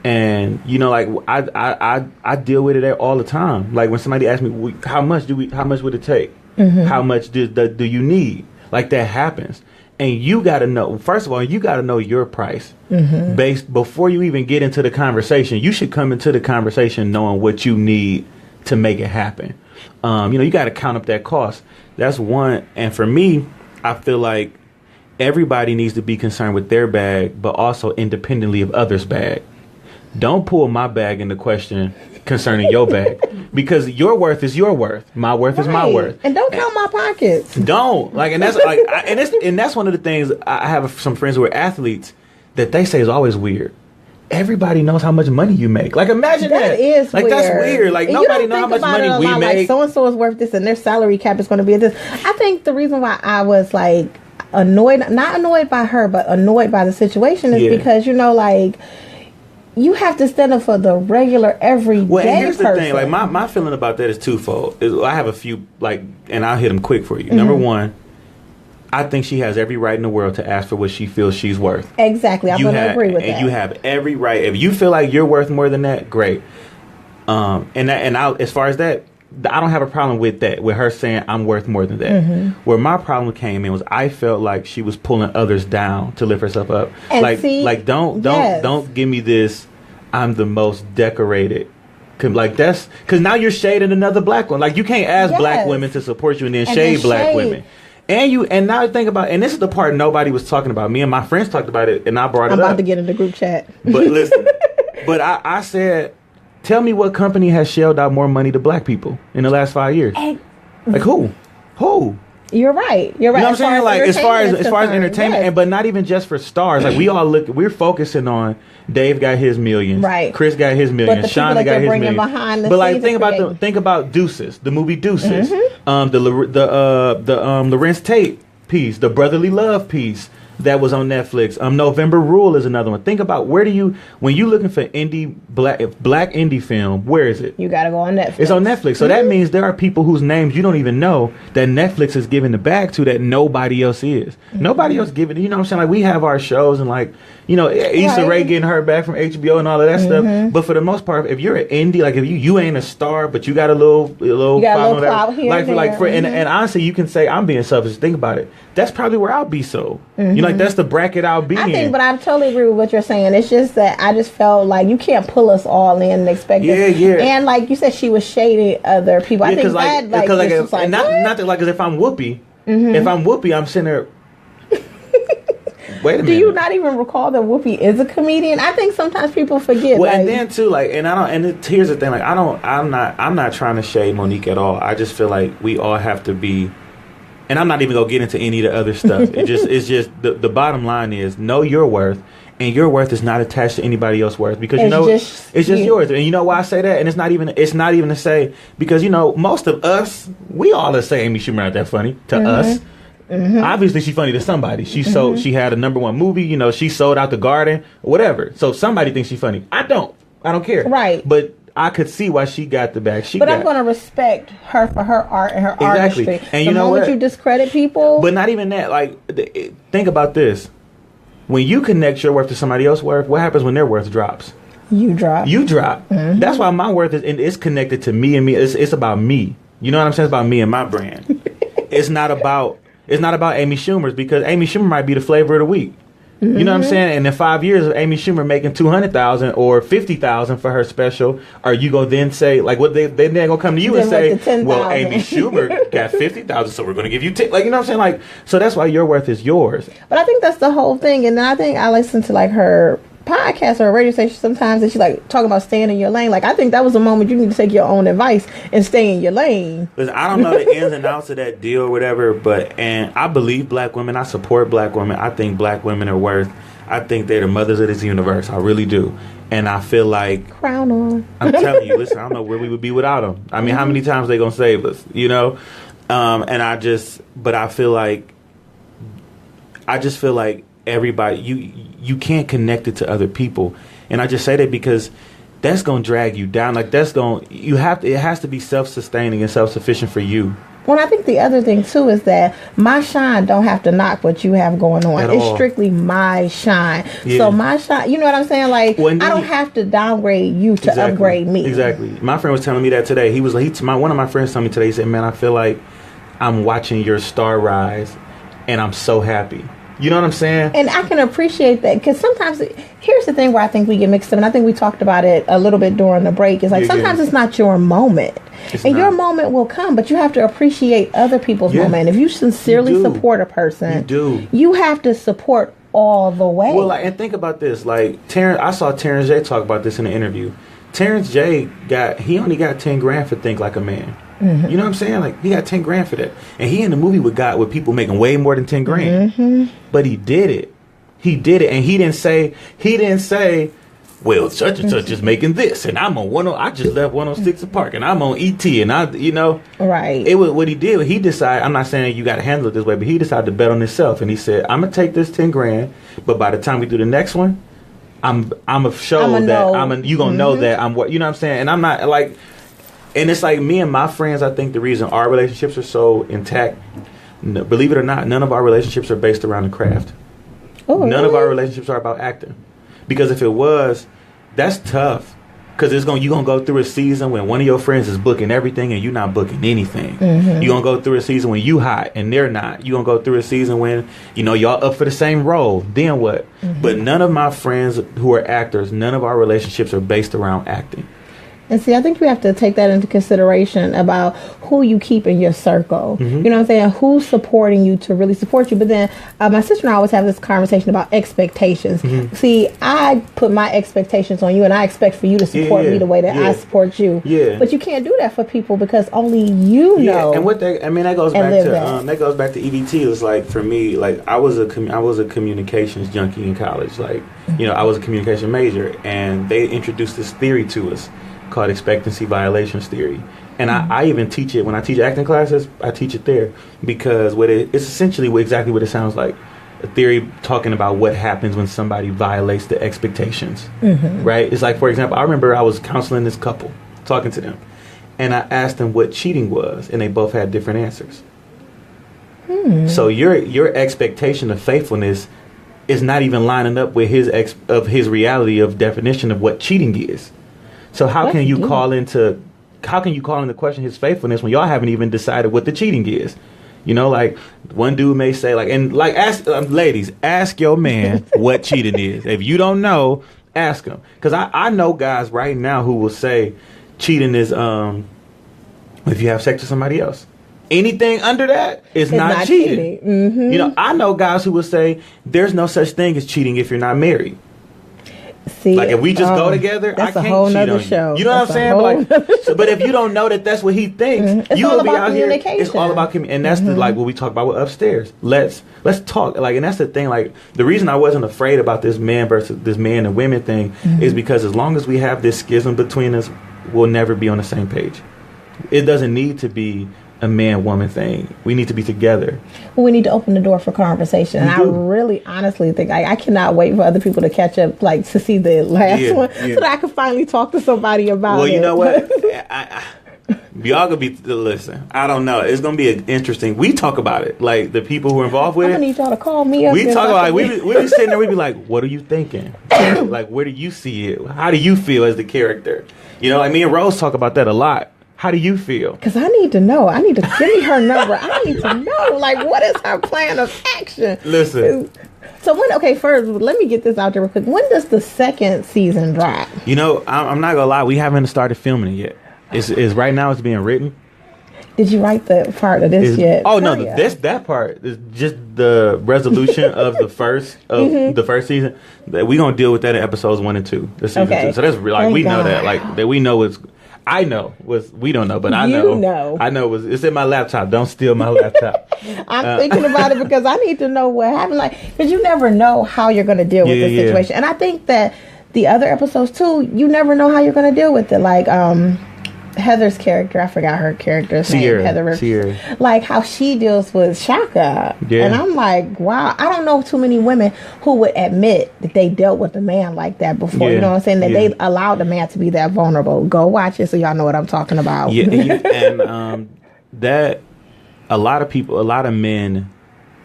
And you know, like I deal with it all the time. Like, when somebody asks me, how much would it take? How much do you need? Like, that happens. And you got to know, first of all, you got to know your price. Before you even get into the conversation. You should come into the conversation knowing what you need to make it happen. You know, you got to count up that cost. That's one. And for me, I feel like everybody needs to be concerned with their bag, but also independently of others' bag. Don't pull my bag into question concerning your bag, because your worth is your worth. My worth is my worth. And don't count my pockets. Don't. Like, and that's like, and that's one of the things. I have some friends who are athletes that they say is always weird. everybody knows how much money you make. Like, imagine that. That is like, weird. That's weird. Like, nobody knows how much money we make. Like, so-and-so is worth this and their salary cap is going to be this. I think the reason why I was, like, not annoyed by her, but annoyed by the situation is because, you know, like, you have to stand up for the regular, everyday person. Well, and here's the thing. Like, my feeling about that is twofold. I have a few, like, and I'll hit them quick for you. Number one, I think she has every right in the world to ask for what she feels she's worth. Exactly. I'm going to agree with that. You have every right. If you feel like you're worth more than that, great. As far as that, I don't have a problem with that, with her saying I'm worth more than that. Where my problem came in was I felt like she was pulling others down to lift herself up. And don't give me this, I'm the most decorated. Like, that's because now you're shading another black one. Like, you can't ask black women to support you and then shade black women. And now think about, and this is the part nobody was talking about. Me and my friends talked about it, and I brought it up. I'm about to get in the group chat. But listen, I said, tell me what company has shelled out more money to black people in the last 5 years? Like, who? You're right. You know what I'm saying? Like, as far as entertainment, but not even just for stars. Like, we're focusing on Dave got his millions, right? Chris got his millions. Shauna got his millions. But like, think about Deuces, the movie Deuces, the Lorenz Tate piece, the Brotherly Love piece that was on Netflix. November Rule is another one. Think about when you're looking for black indie film, where is it? You gotta go on Netflix. It's on Netflix. So that means there are people whose names you don't even know that Netflix is giving the bag to that nobody else is. Nobody else giving. You know what I'm saying? Like, we have our shows and, like, you know, Issa Rae getting her back from HBO and all of that stuff. But for the most part, if you're an indie, like, if you ain't a star, but you got a little clout here, and honestly, you can say I'm being selfish. Think about it. That's probably where I'll be. So you know, like, that's the bracket I'll be in. But I totally agree with what you're saying. It's just that I just felt like you can't pull us all in and expect us. And like you said, she was shading other people. I think that, like, because if I'm Whoopi, I'm sitting there. Wait a minute. Do you not even recall that Whoopi is a comedian? I think sometimes people forget. Well, and then too, like, here's the thing, like, I'm not trying to shade Monique at all. I just feel like we all have to be, and I'm not even gonna get into any of the other stuff. It's just the bottom line is know your worth, and your worth is not attached to anybody else's worth, because it's just yours. And you know why I say that? And it's not even to say, because, you know, most of us, we all say Amy Schumer not that funny to us. Obviously, she's funny to somebody. She had a #1 movie. You know, she sold out the Garden, whatever. So somebody thinks she's funny. I don't care. Right. But I could see why she got the bag. I'm going to respect her for her art and her artistry. And you know what? You discredit people. But not even that. Like, think about this. When you connect your worth to somebody else's worth, what happens when their worth drops? You drop. That's why my worth is connected to me and me. It's about me. You know what I'm saying? It's about me and my brand. It's not about Amy Schumer's, because Amy Schumer might be the flavor of the week. You know what I'm saying? And in 5 years of Amy Schumer making $200,000 or $50,000 for her special, are you gonna then say, like, what they're gonna come to you and say, well, Amy Schumer got $50,000, so we're gonna give you like, you know what I'm saying? Like, so that's why your worth is yours. But I think that's the whole thing. And I think I listen to, like, her podcast or a radio station sometimes, and she's like talking about staying in your lane. Like, I think that was a moment you need to take your own advice and stay in your lane. Listen, I don't know the ins and outs of that deal or whatever, and I believe black women. I support black women. I think black women are worth. I think they're the mothers of this universe. I really do. And I feel like, crown on. I'm telling you, listen, I don't know where we would be without them. I mean, how many times they gonna save us, you know? And I just feel like everybody, you can't connect it to other people. And I just say that because that's going to drag you down. Like, it has to be self-sustaining and self-sufficient for you. Well, I think the other thing too is that my shine don't have to knock what you have going on. It's strictly my shine. Yeah. So my shine, you know what I'm saying? Like, I don't have to downgrade you to upgrade me. Exactly. My friend was telling me that today. He was like, one of my friends told me today, he said, man, I feel like I'm watching your star rise and I'm so happy. You know what I'm saying? And I can appreciate that, because sometimes, here's the thing where I think we get mixed up, and I think we talked about it a little bit during the break. It's like, sometimes it's not your moment. Your moment will come, but you have to appreciate other people's moment. If you sincerely support a person, you have to support all the way. Well, like, and think about this. Like, I saw Terrence J talk about this in an interview. Terrence J only got 10 grand for Think Like a Man. You know what I'm saying? Like, he got 10 grand for that. And he in the movie with people making way more than 10 grand. But he did it. And he didn't say, well, such and such is making this, and I'm on I just left 106 Park, and I'm on ET, and right. It was what he did. He decided. I'm not saying you got to handle it this way, but he decided to bet on himself, and he said, "I'm gonna take this 10 grand, but by the time we do the next one, I'm gonna show that you gonna know that I'm what you know what I'm saying." And I'm not like, and it's like me and my friends. I think the reason our relationships are so intact, believe it or not, none of our relationships are based around the craft. Oh, none really? of our relationships are about acting. Because if it was, that's tough. Because you're going to go through a season when one of your friends is booking everything and you're not booking anything. Mm-hmm. You're going to go through a season when you hot and they're not. You're going to go through a season when, y'all up for the same role. Then what? Mm-hmm. But none of my friends who are actors, none of our relationships are based around acting. And see, I think you have to take that into consideration about who you keep in your circle. Mm-hmm. You know what I'm saying? Who's supporting you to really support you. But then my sister and I always have this conversation about expectations. Mm-hmm. See, I put my expectations on you, and I expect for you to support me the way that I support you. Yeah. But you can't do that for people because only you know. And that goes back to EBT. It's like for me, like I was a communications junkie in college. Like I was a communication major, and they introduced this theory to us called expectancy violations theory. And I even teach it when I teach acting classes. I teach it there because it's essentially exactly what it sounds like. A theory talking about what happens when somebody violates the expectations. Mm-hmm. Right? It's like, for example, I remember I was counseling this couple, talking to them, and I asked them what cheating was, and they both had different answers. So your expectation of faithfulness is not even lining up with his reality of definition of what cheating is. So how can you call into question his faithfulness when y'all haven't even decided what the cheating is? Like one dude may say ask ladies, ask your man what cheating is. If you don't know, ask him. Because I know guys right now who will say cheating is if you have sex with somebody else. Anything under that is not cheating. Mm-hmm. I know guys who will say there's no such thing as cheating if you're not married. See, like if we just go together, that's I can't a whole cheat nother on show. You know what I'm saying? But if you don't know that that's what he thinks, it's you all will be about out here. communication. It's all about communication, and that's the what we talk about with upstairs. Let's talk. And that's the thing. The reason I wasn't afraid about this man and women thing is because as long as we have this schism between us, we'll never be on the same page. It doesn't need to be a man-woman thing. We need to be together. Well, we need to open the door for conversation. And I really honestly think I cannot wait for other people to catch up, to see the last one so that I can finally talk to somebody about it. Well, you know what? Y'all gonna be, listen, I don't know. It's gonna be interesting. We talk about it. The people who are involved with I'm gonna need y'all to call me up. We talk about we be sitting there, we be like, what are you thinking? Where do you see it? How do you feel as the character? Me and Rose talk about that a lot. How do you feel? Because I need to know. I need to give me her number. I need to know, what is her plan of action? Listen. So first, let me get this out there real quick. When does the second season drop? I'm not gonna lie. We haven't started filming it yet. It's right now. It's being written. Did you write the part of this yet? Oh no, that part is just the resolution of the first the first season. That we gonna deal with that in episodes 1 and 2. The season 2. So that's we know that that we know it's. I know we don't know, but I know. I know it's in my laptop. Don't steal my laptop. I'm thinking about it because I need to know what happened. Because you never know how you're going to deal with the situation. And I think that the other episodes too, you never know how you're going to deal with it. Heather's character, I forgot her character's name. Heather. Sierra. How she deals with Shaka. Yeah. And I'm like, wow, I don't know too many women who would admit that they dealt with a man like that before. You know what I'm saying? That they allowed the man to be that vulnerable. Go watch it so y'all know what I'm talking about. Yeah, and that a lot of men,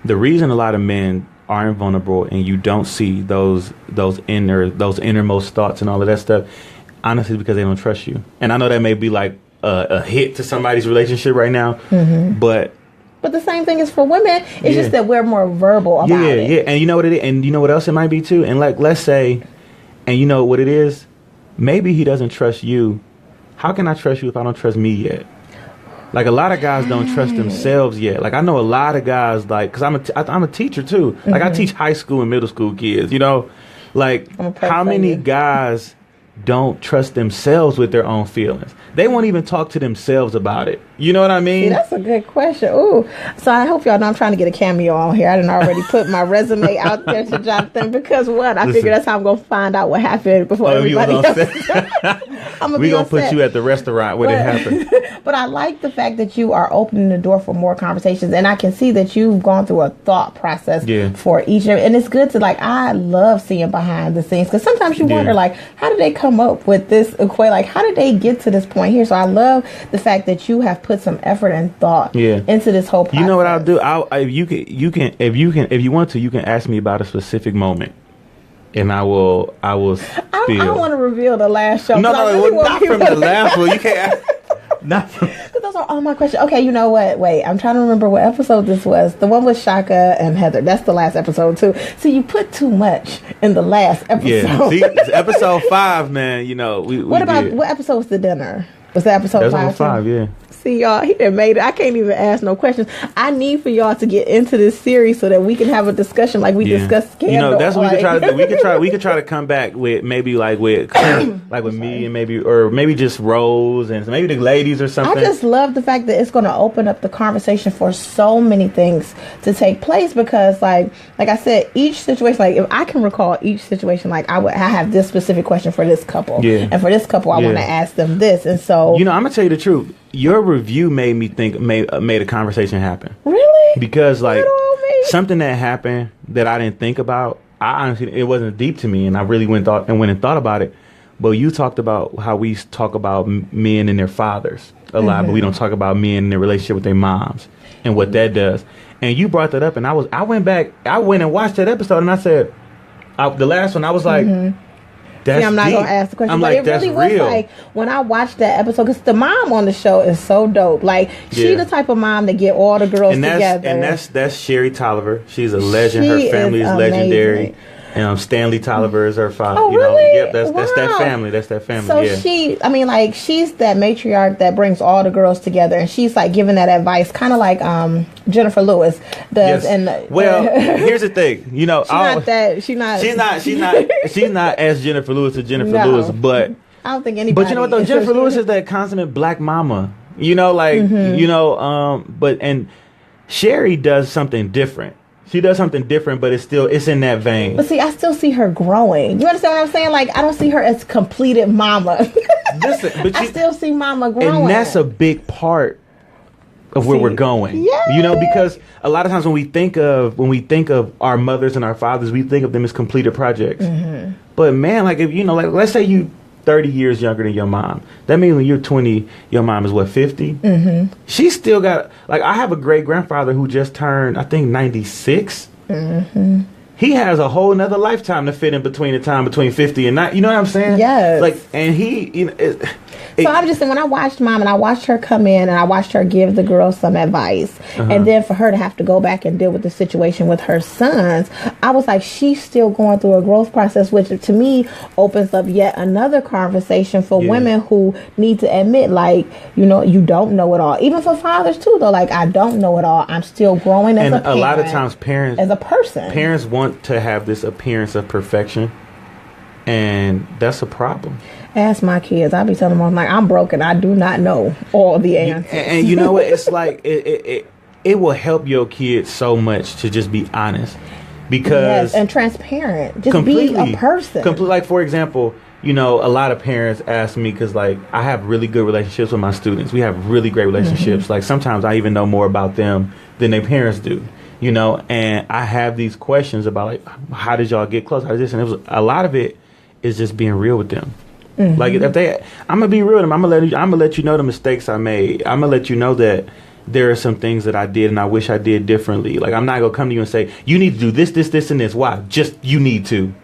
the reason a lot of men aren't vulnerable and you don't see those innermost thoughts and all of that stuff, honestly, because they don't trust you. And I know that may be a hit to somebody's relationship right now, but the same thing is for women. It's just that we're more verbal about it. Yeah, and you know what it is, and you know what else it might be too. And let's say, and you know what it is, maybe he doesn't trust you. How can I trust you if I don't trust me yet? A lot of guys don't trust themselves yet. I know a lot of guys because I'm a teacher too. I teach high school and middle school kids. How many guys don't trust themselves with their own feelings? They won't even talk to themselves about it. You know what I mean? See, that's a good question. Ooh. So I hope y'all know I'm trying to get a cameo on here. I didn't already put my resume out there to Jonathan because what? I figure that's how I'm going to find out what happened before everybody else. We're going to put you at the restaurant when it happened. But I like the fact that you are opening the door for more conversations. And I can see that you've gone through a thought process for each. And it's good to, like, I love seeing behind the scenes. Because sometimes you wonder, like, how did they come up with this equation? Like, how did they get to this point here? So I love the fact that you have put some effort and thought into this whole process. You know what I'll do? If you want to, you can ask me about a specific moment, and I will. I don't want to reveal the last show. No, not from the last one. You can't. Not from. Those are all my questions. Okay, you know what? Wait, I'm trying to remember what episode this was. The one with Shaka and Heather. That's the last episode too. So you put too much in the last episode. Yeah. See, it's episode 5, man. You know, what episode was the dinner? Was that episode 5? That's 5, yeah. See, y'all, he done made it. I can't even ask no questions. I need for y'all to get into this series so that we can have a discussion like we discussed Scandal. You know, that's what we could try to do. We could try to come back with maybe like with me and maybe just Rose and maybe the ladies or something. I just love the fact that it's going to open up the conversation for so many things to take place because like I said, each situation, like if I can recall each situation, like I have this specific question for this couple. Yeah. And for this couple, I want to ask them this. And so, you know, I'm going to tell you the truth. Your review made me think made a conversation happen. Really? Because like something that happened that I didn't think about. I honestly, it wasn't deep to me, and I really went and thought about it. But you talked about how we talk about men and their fathers a lot, but we don't talk about men and their relationship with their moms and what that does. And you brought that up, and I went and watched that episode, and I said, the last one, I was like. See, I'm not going to ask the question. I'm but like, it really was real. Like when I watched that episode, because the mom on the show is so dope. Like she the type of mom that get all the girls together. And that's Sherry Tolliver. She's a legend. Her family is legendary. Stanley Tolliver is her father. Oh, really? Yep, that's that family. That's that family. So she's that matriarch that brings all the girls together, and she's like giving that advice, kind of like Jennifer Lewis does. Yes. Here's the thing. You know, she's not as Jennifer Lewis as Jennifer Lewis, but I don't think anybody. But you know what though, Jennifer Lewis is that consummate black mama. You know, like and Sherry does something different. She does something different, but it's in that vein. But see, I still see her growing. You understand what I'm saying? Like, I don't see her as completed mama. I still see mama growing. And that's a big part of where we're going. Yeah. You know, because a lot of times when we think of our mothers and our fathers, we think of them as completed projects. Mm-hmm. But man, like if you know, like let's say you 30 years younger than your mom. That means when you're 20, your mom is what, 50? Mm-hmm. She's still got, like, I have a great grandfather who just turned, I think, 96. Mm-hmm. He has a whole nother lifetime to fit in between the time between 50 and 9. You know what I'm saying? Yes. Like, and he, you know, so I'm just saying, when I watched Mom and I watched her come in and I watched her give the girls some advice, and then for her to have to go back and deal with the situation with her sons, I was like, she's still going through a growth process, which to me opens up yet another conversation for women who need to admit, like, you know, you don't know it all. Even for fathers too, though, like, I don't know it all. I'm still growing as a parent. And a lot of times parents, as a person, parents want to have this appearance of perfection, and that's a problem. Ask my kids. I be telling them, I'm like, I'm broken. I do not know all the answers. And you know what? It's like it will help your kids so much to just be honest, because and transparent. Just be a person. Like for example, you know, a lot of parents ask me because like I have really good relationships with my students. We have really great relationships. Like sometimes I even know more about them than their parents do. You know, and I have these questions about like, how did y'all get close? How did this? And it was a lot of it is just being real with them. Mm-hmm. Like if I'm gonna be real with them. I'm gonna let you know the mistakes I made. I'm gonna let you know that there are some things that I did and I wish I did differently. Like I'm not gonna come to you and say you need to do this, and this. Why? Just you need to.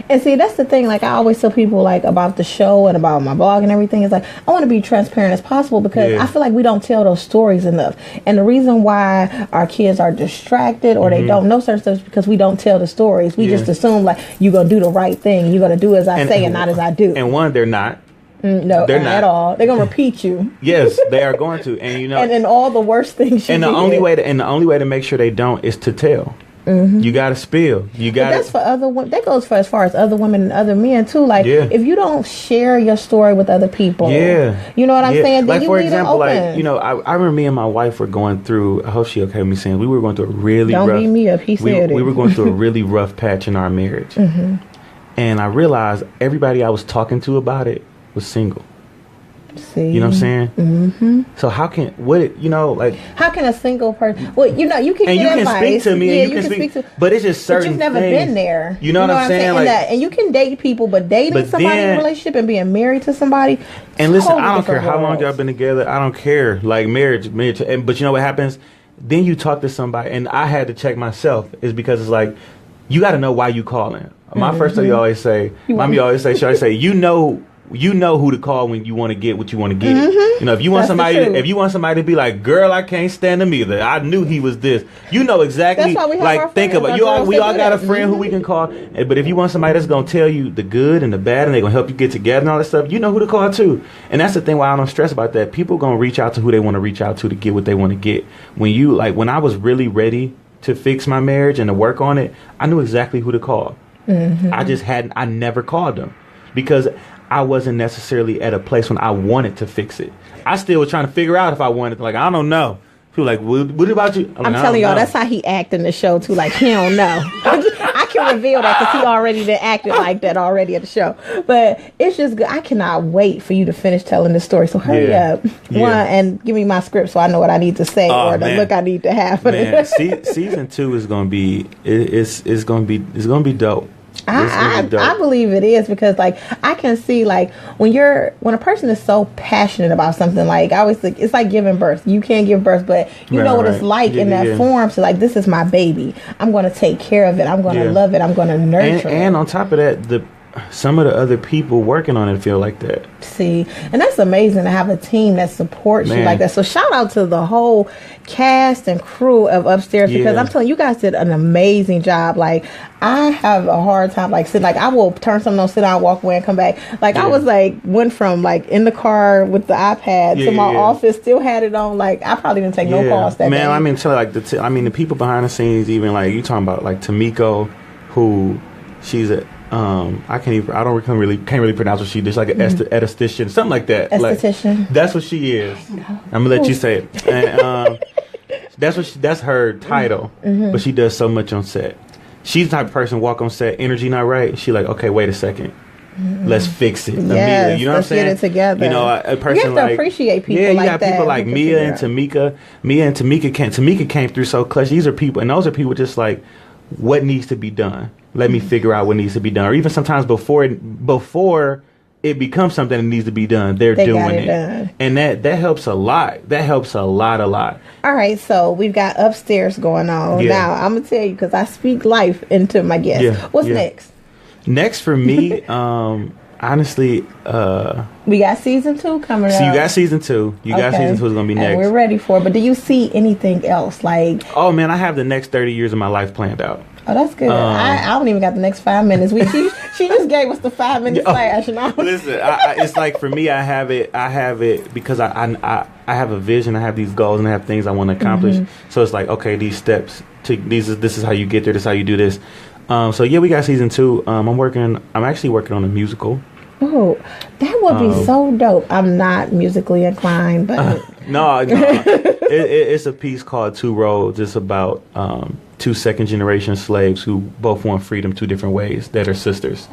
And see, that's the thing. Like I always tell people, like about the show and about my blog and everything, is like I want to be transparent as possible because I feel like we don't tell those stories enough. And the reason why our kids are distracted or they don't know certain stuff is because we don't tell the stories. We just assume like you're gonna do the right thing, you're gonna do as I say and not as I do. And one, they're not. No, they're not at all. They're gonna repeat you. Yes, they are going to, and you know, and all the worst things. And the only way to make sure they don't is to tell. You got to spill. You got. That's for other women. That goes for as far as other women and other men too. Like if you don't share your story with other people, you know what I'm saying. Then like you for leave example, it open. like I remember me and my wife were going through. I hope she okay with me saying we were going through a really don't rough. beat me up. He said it. We were going through a really rough patch in our marriage, and I realized everybody I was talking to about it was single. See, you know what I'm saying? So how can how can a single person? Well, you can and get you can advice. speak to me, yeah, and you can speak to, but it's just certain. But you've never things. been there. You know what I'm saying? Like, and you can date people, but dating somebody in a relationship and being married to somebody. And listen, totally I don't care how long worlds. y'all been together. I don't care. Like marriage. But you know what happens? Then you talk to somebody, and I had to check myself. Is because it's like you got to know why you calling. My first thing you always say, mommy always say, should I say, you know who to call when you want to get what you want to get. You know, if you want somebody to be like, girl, I can't stand him either. I knew he was this. You know exactly. That's why we have our think friends. about we all got a friend who we can call. But if you want somebody that's gonna tell you the good and the bad, and they're gonna help you get together and all that stuff, you know who to call too. And that's the thing why I don't stress about that. People gonna reach out to who they want to reach out to get what they want to get. When I was really ready to fix my marriage and to work on it, I knew exactly who to call. I never called them because I wasn't necessarily at a place when I wanted to fix it. I still was trying to figure out if I wanted to. Like, I don't know. People like, what about you? I'm telling y'all, that's how he act in the show too. Like, he don't know. I can reveal that because he already done acted like that already at the show. But it's just good. I cannot wait for you to finish telling the story. So hurry up, and give me my script so I know what I need to say or the look I need to have. Season 2 is gonna be it's gonna be dope. I believe it is because like I can see like when a person is so passionate about something, like I always think it's like giving birth. You can't give birth, but you know what it's like in that form. So like, this is my baby. I'm going to take care of it. I'm going to love it. I'm going to nurture it. And on top of that, some of the other people working on it feel like that. See, and that's amazing to have a team that supports you like that. So shout out to the whole cast and crew of Upstairs because I'm telling you, guys did an amazing job. Like, I have a hard time sitting. Like, I will turn something on, sit down, walk away, and come back. Like, I was went from like in the car with the iPad to my office, still had it on. Like, I probably didn't take no calls that day. I mean, the people behind the scenes, even like you talking about like Tamiko, who she's a can't really pronounce what she did. She's like an esthetician, something like that. Esthetician. Like, that's what she is. I'm gonna let you say it. And that's her title. But she does so much on set. She's the type of person walk on set, energy not right. She like, okay, wait a second. Let's fix it immediately. You know what I'm saying? Let's get it together. You know, a person you have to appreciate people you like got that. people like Mia and Tamika. Tamika came through so clutch. These are people, and those are people just like, what needs to be done? Let me figure out what needs to be done. Or even sometimes before it becomes something that needs to be done, they're doing it. Done. And that helps a lot. That helps a lot. All right, so we've got Upstairs going on. Now, I'm going to tell you, because I speak life into my guests. What's next? Next for me, honestly... we got season 2 coming up. So you got season 2. Got season 2 is going to be next. And we're ready for it. But do you see anything else? Like, oh, man, I have the next 30 years of my life planned out. Oh, that's good. I don't even got the next 5 minutes. She just gave us the 5 minute flash. Listen, it's like for me, I have it because I have a vision. I have these goals and I have things I want to accomplish. So it's like, okay, these steps. This is how you get there. This is how you do this. So yeah, we got season 2. I'm actually working on a musical. Oh, that would be so dope. I'm not musically inclined, but no. It's a piece called Two Roads. It's about 2 second-generation slaves who both want freedom 2 different ways that are sisters.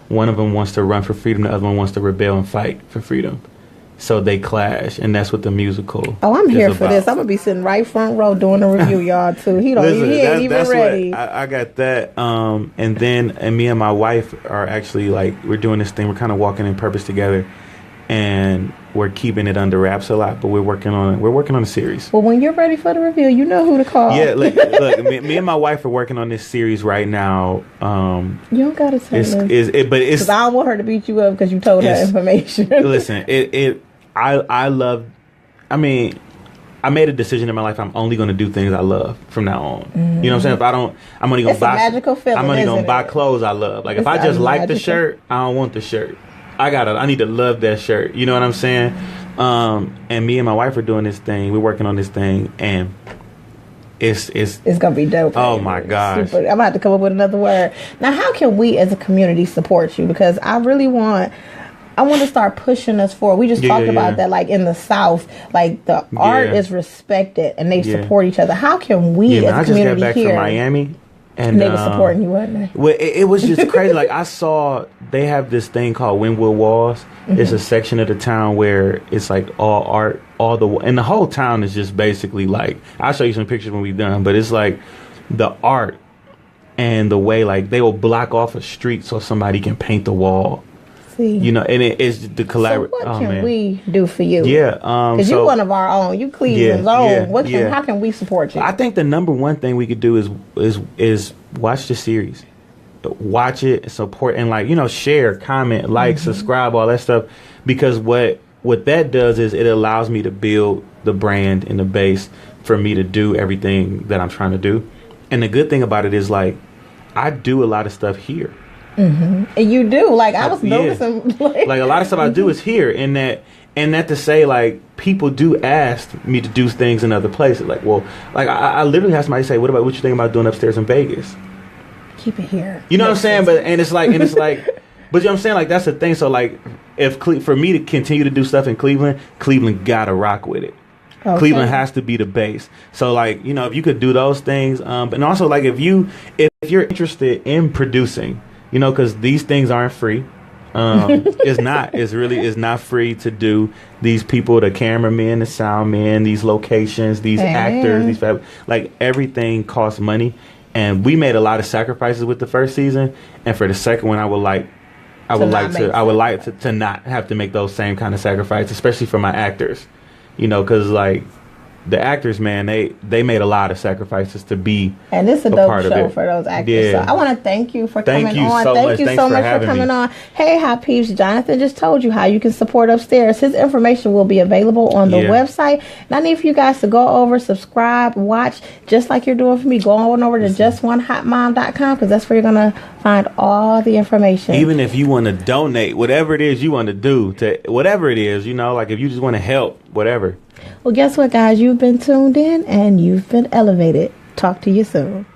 One of them wants to run for freedom. The other one wants to rebel and fight for freedom. So they clash, and that's what the musical. Oh, I'm here for this. I'm gonna be sitting right front row doing the review, y'all too. He ain't even ready. I got that. And me and my wife are actually we're doing this thing. We're kind of walking in purpose together, and we're keeping it under wraps a lot. But we're working on a series. Well, when you're ready for the review, you know who to call. Yeah, look, me and my wife are working on this series right now. You don't gotta tell us. Because I don't want her to beat you up because you told her information. Listen, I made a decision in my life. I'm only going to do things I love from now on. You know what I'm saying? If I don't, I'm only going to buy. It's a magical feeling. I'm only going to buy clothes I love. Like, if I just like the shirt, I don't want the shirt. I need to love that shirt. You know what I'm saying? And me and my wife are doing this thing. We're working on this thing, and it's gonna be dope. Oh my gosh. Super. I'm gonna have to come up with another word. Now, how can we as a community support you? Because I want to start pushing us forward. We just talked about that, like in the South, like the art is respected and they support each other. How can we as a community I just got back here? from Miami. And they were supporting you, wasn't they? Well, it was just crazy. Like, I saw they have this thing called Wynwood Walls. It's a section of the town where it's like all art, and the whole town is just basically like, I'll show you some pictures when we're done, but it's like the art and the way, like, they will block off a street so somebody can paint the wall. See. You know, and it's the collaboration. So what can we do for you? Yeah, because you're one of our own. You Cleveland's own. How can we support you? I think the number one thing we could do is watch the series, watch it, support, and, like, you know, share, comment, like, subscribe, all that stuff. Because what that does is it allows me to build the brand and the base for me to do everything that I'm trying to do. And the good thing about it is, like, I do a lot of stuff here. And you do, like, I was noticing, like a lot of stuff I do is here, and that to say, like, people do ask me to do things in other places. Like, well, like, I literally have somebody say, what you think about doing upstairs in Vegas? Keep it here. You know what I'm saying? But it's like, but you know what I'm saying? Like, that's the thing. So, like, for me to continue to do stuff in Cleveland gotta rock with it. Okay. Cleveland has to be the base. So, like, you know, if you could do those things, and also, like, if you're interested in producing, you know, because these things aren't free. It's not free to do. These people, the cameramen, the soundmen, these locations, these actors, like, everything costs money. And we made a lot of sacrifices with the first season. And for the second one, I would like to not have to make those same kind of sacrifices, especially for my actors, you know, because, like, the actors, man, they made a lot of sacrifices to be and it's a dope show for those actors. Yeah. So I want to thank you for coming on. Thank you so much for coming on. Hey, Hot Peeps, Jonathan just told you how you can support Upstairs. His information will be available on the website. And I need for you guys to go over, subscribe, watch, just like you're doing for me. Go on over to justonehotmom.com because that's where you're going to find all the information. Even if you want to donate, whatever it is you want to do, to whatever it is, you know, like, if you just want to help, whatever. Well, guess what, guys? You've been tuned in and you've been elevated. Talk to you soon.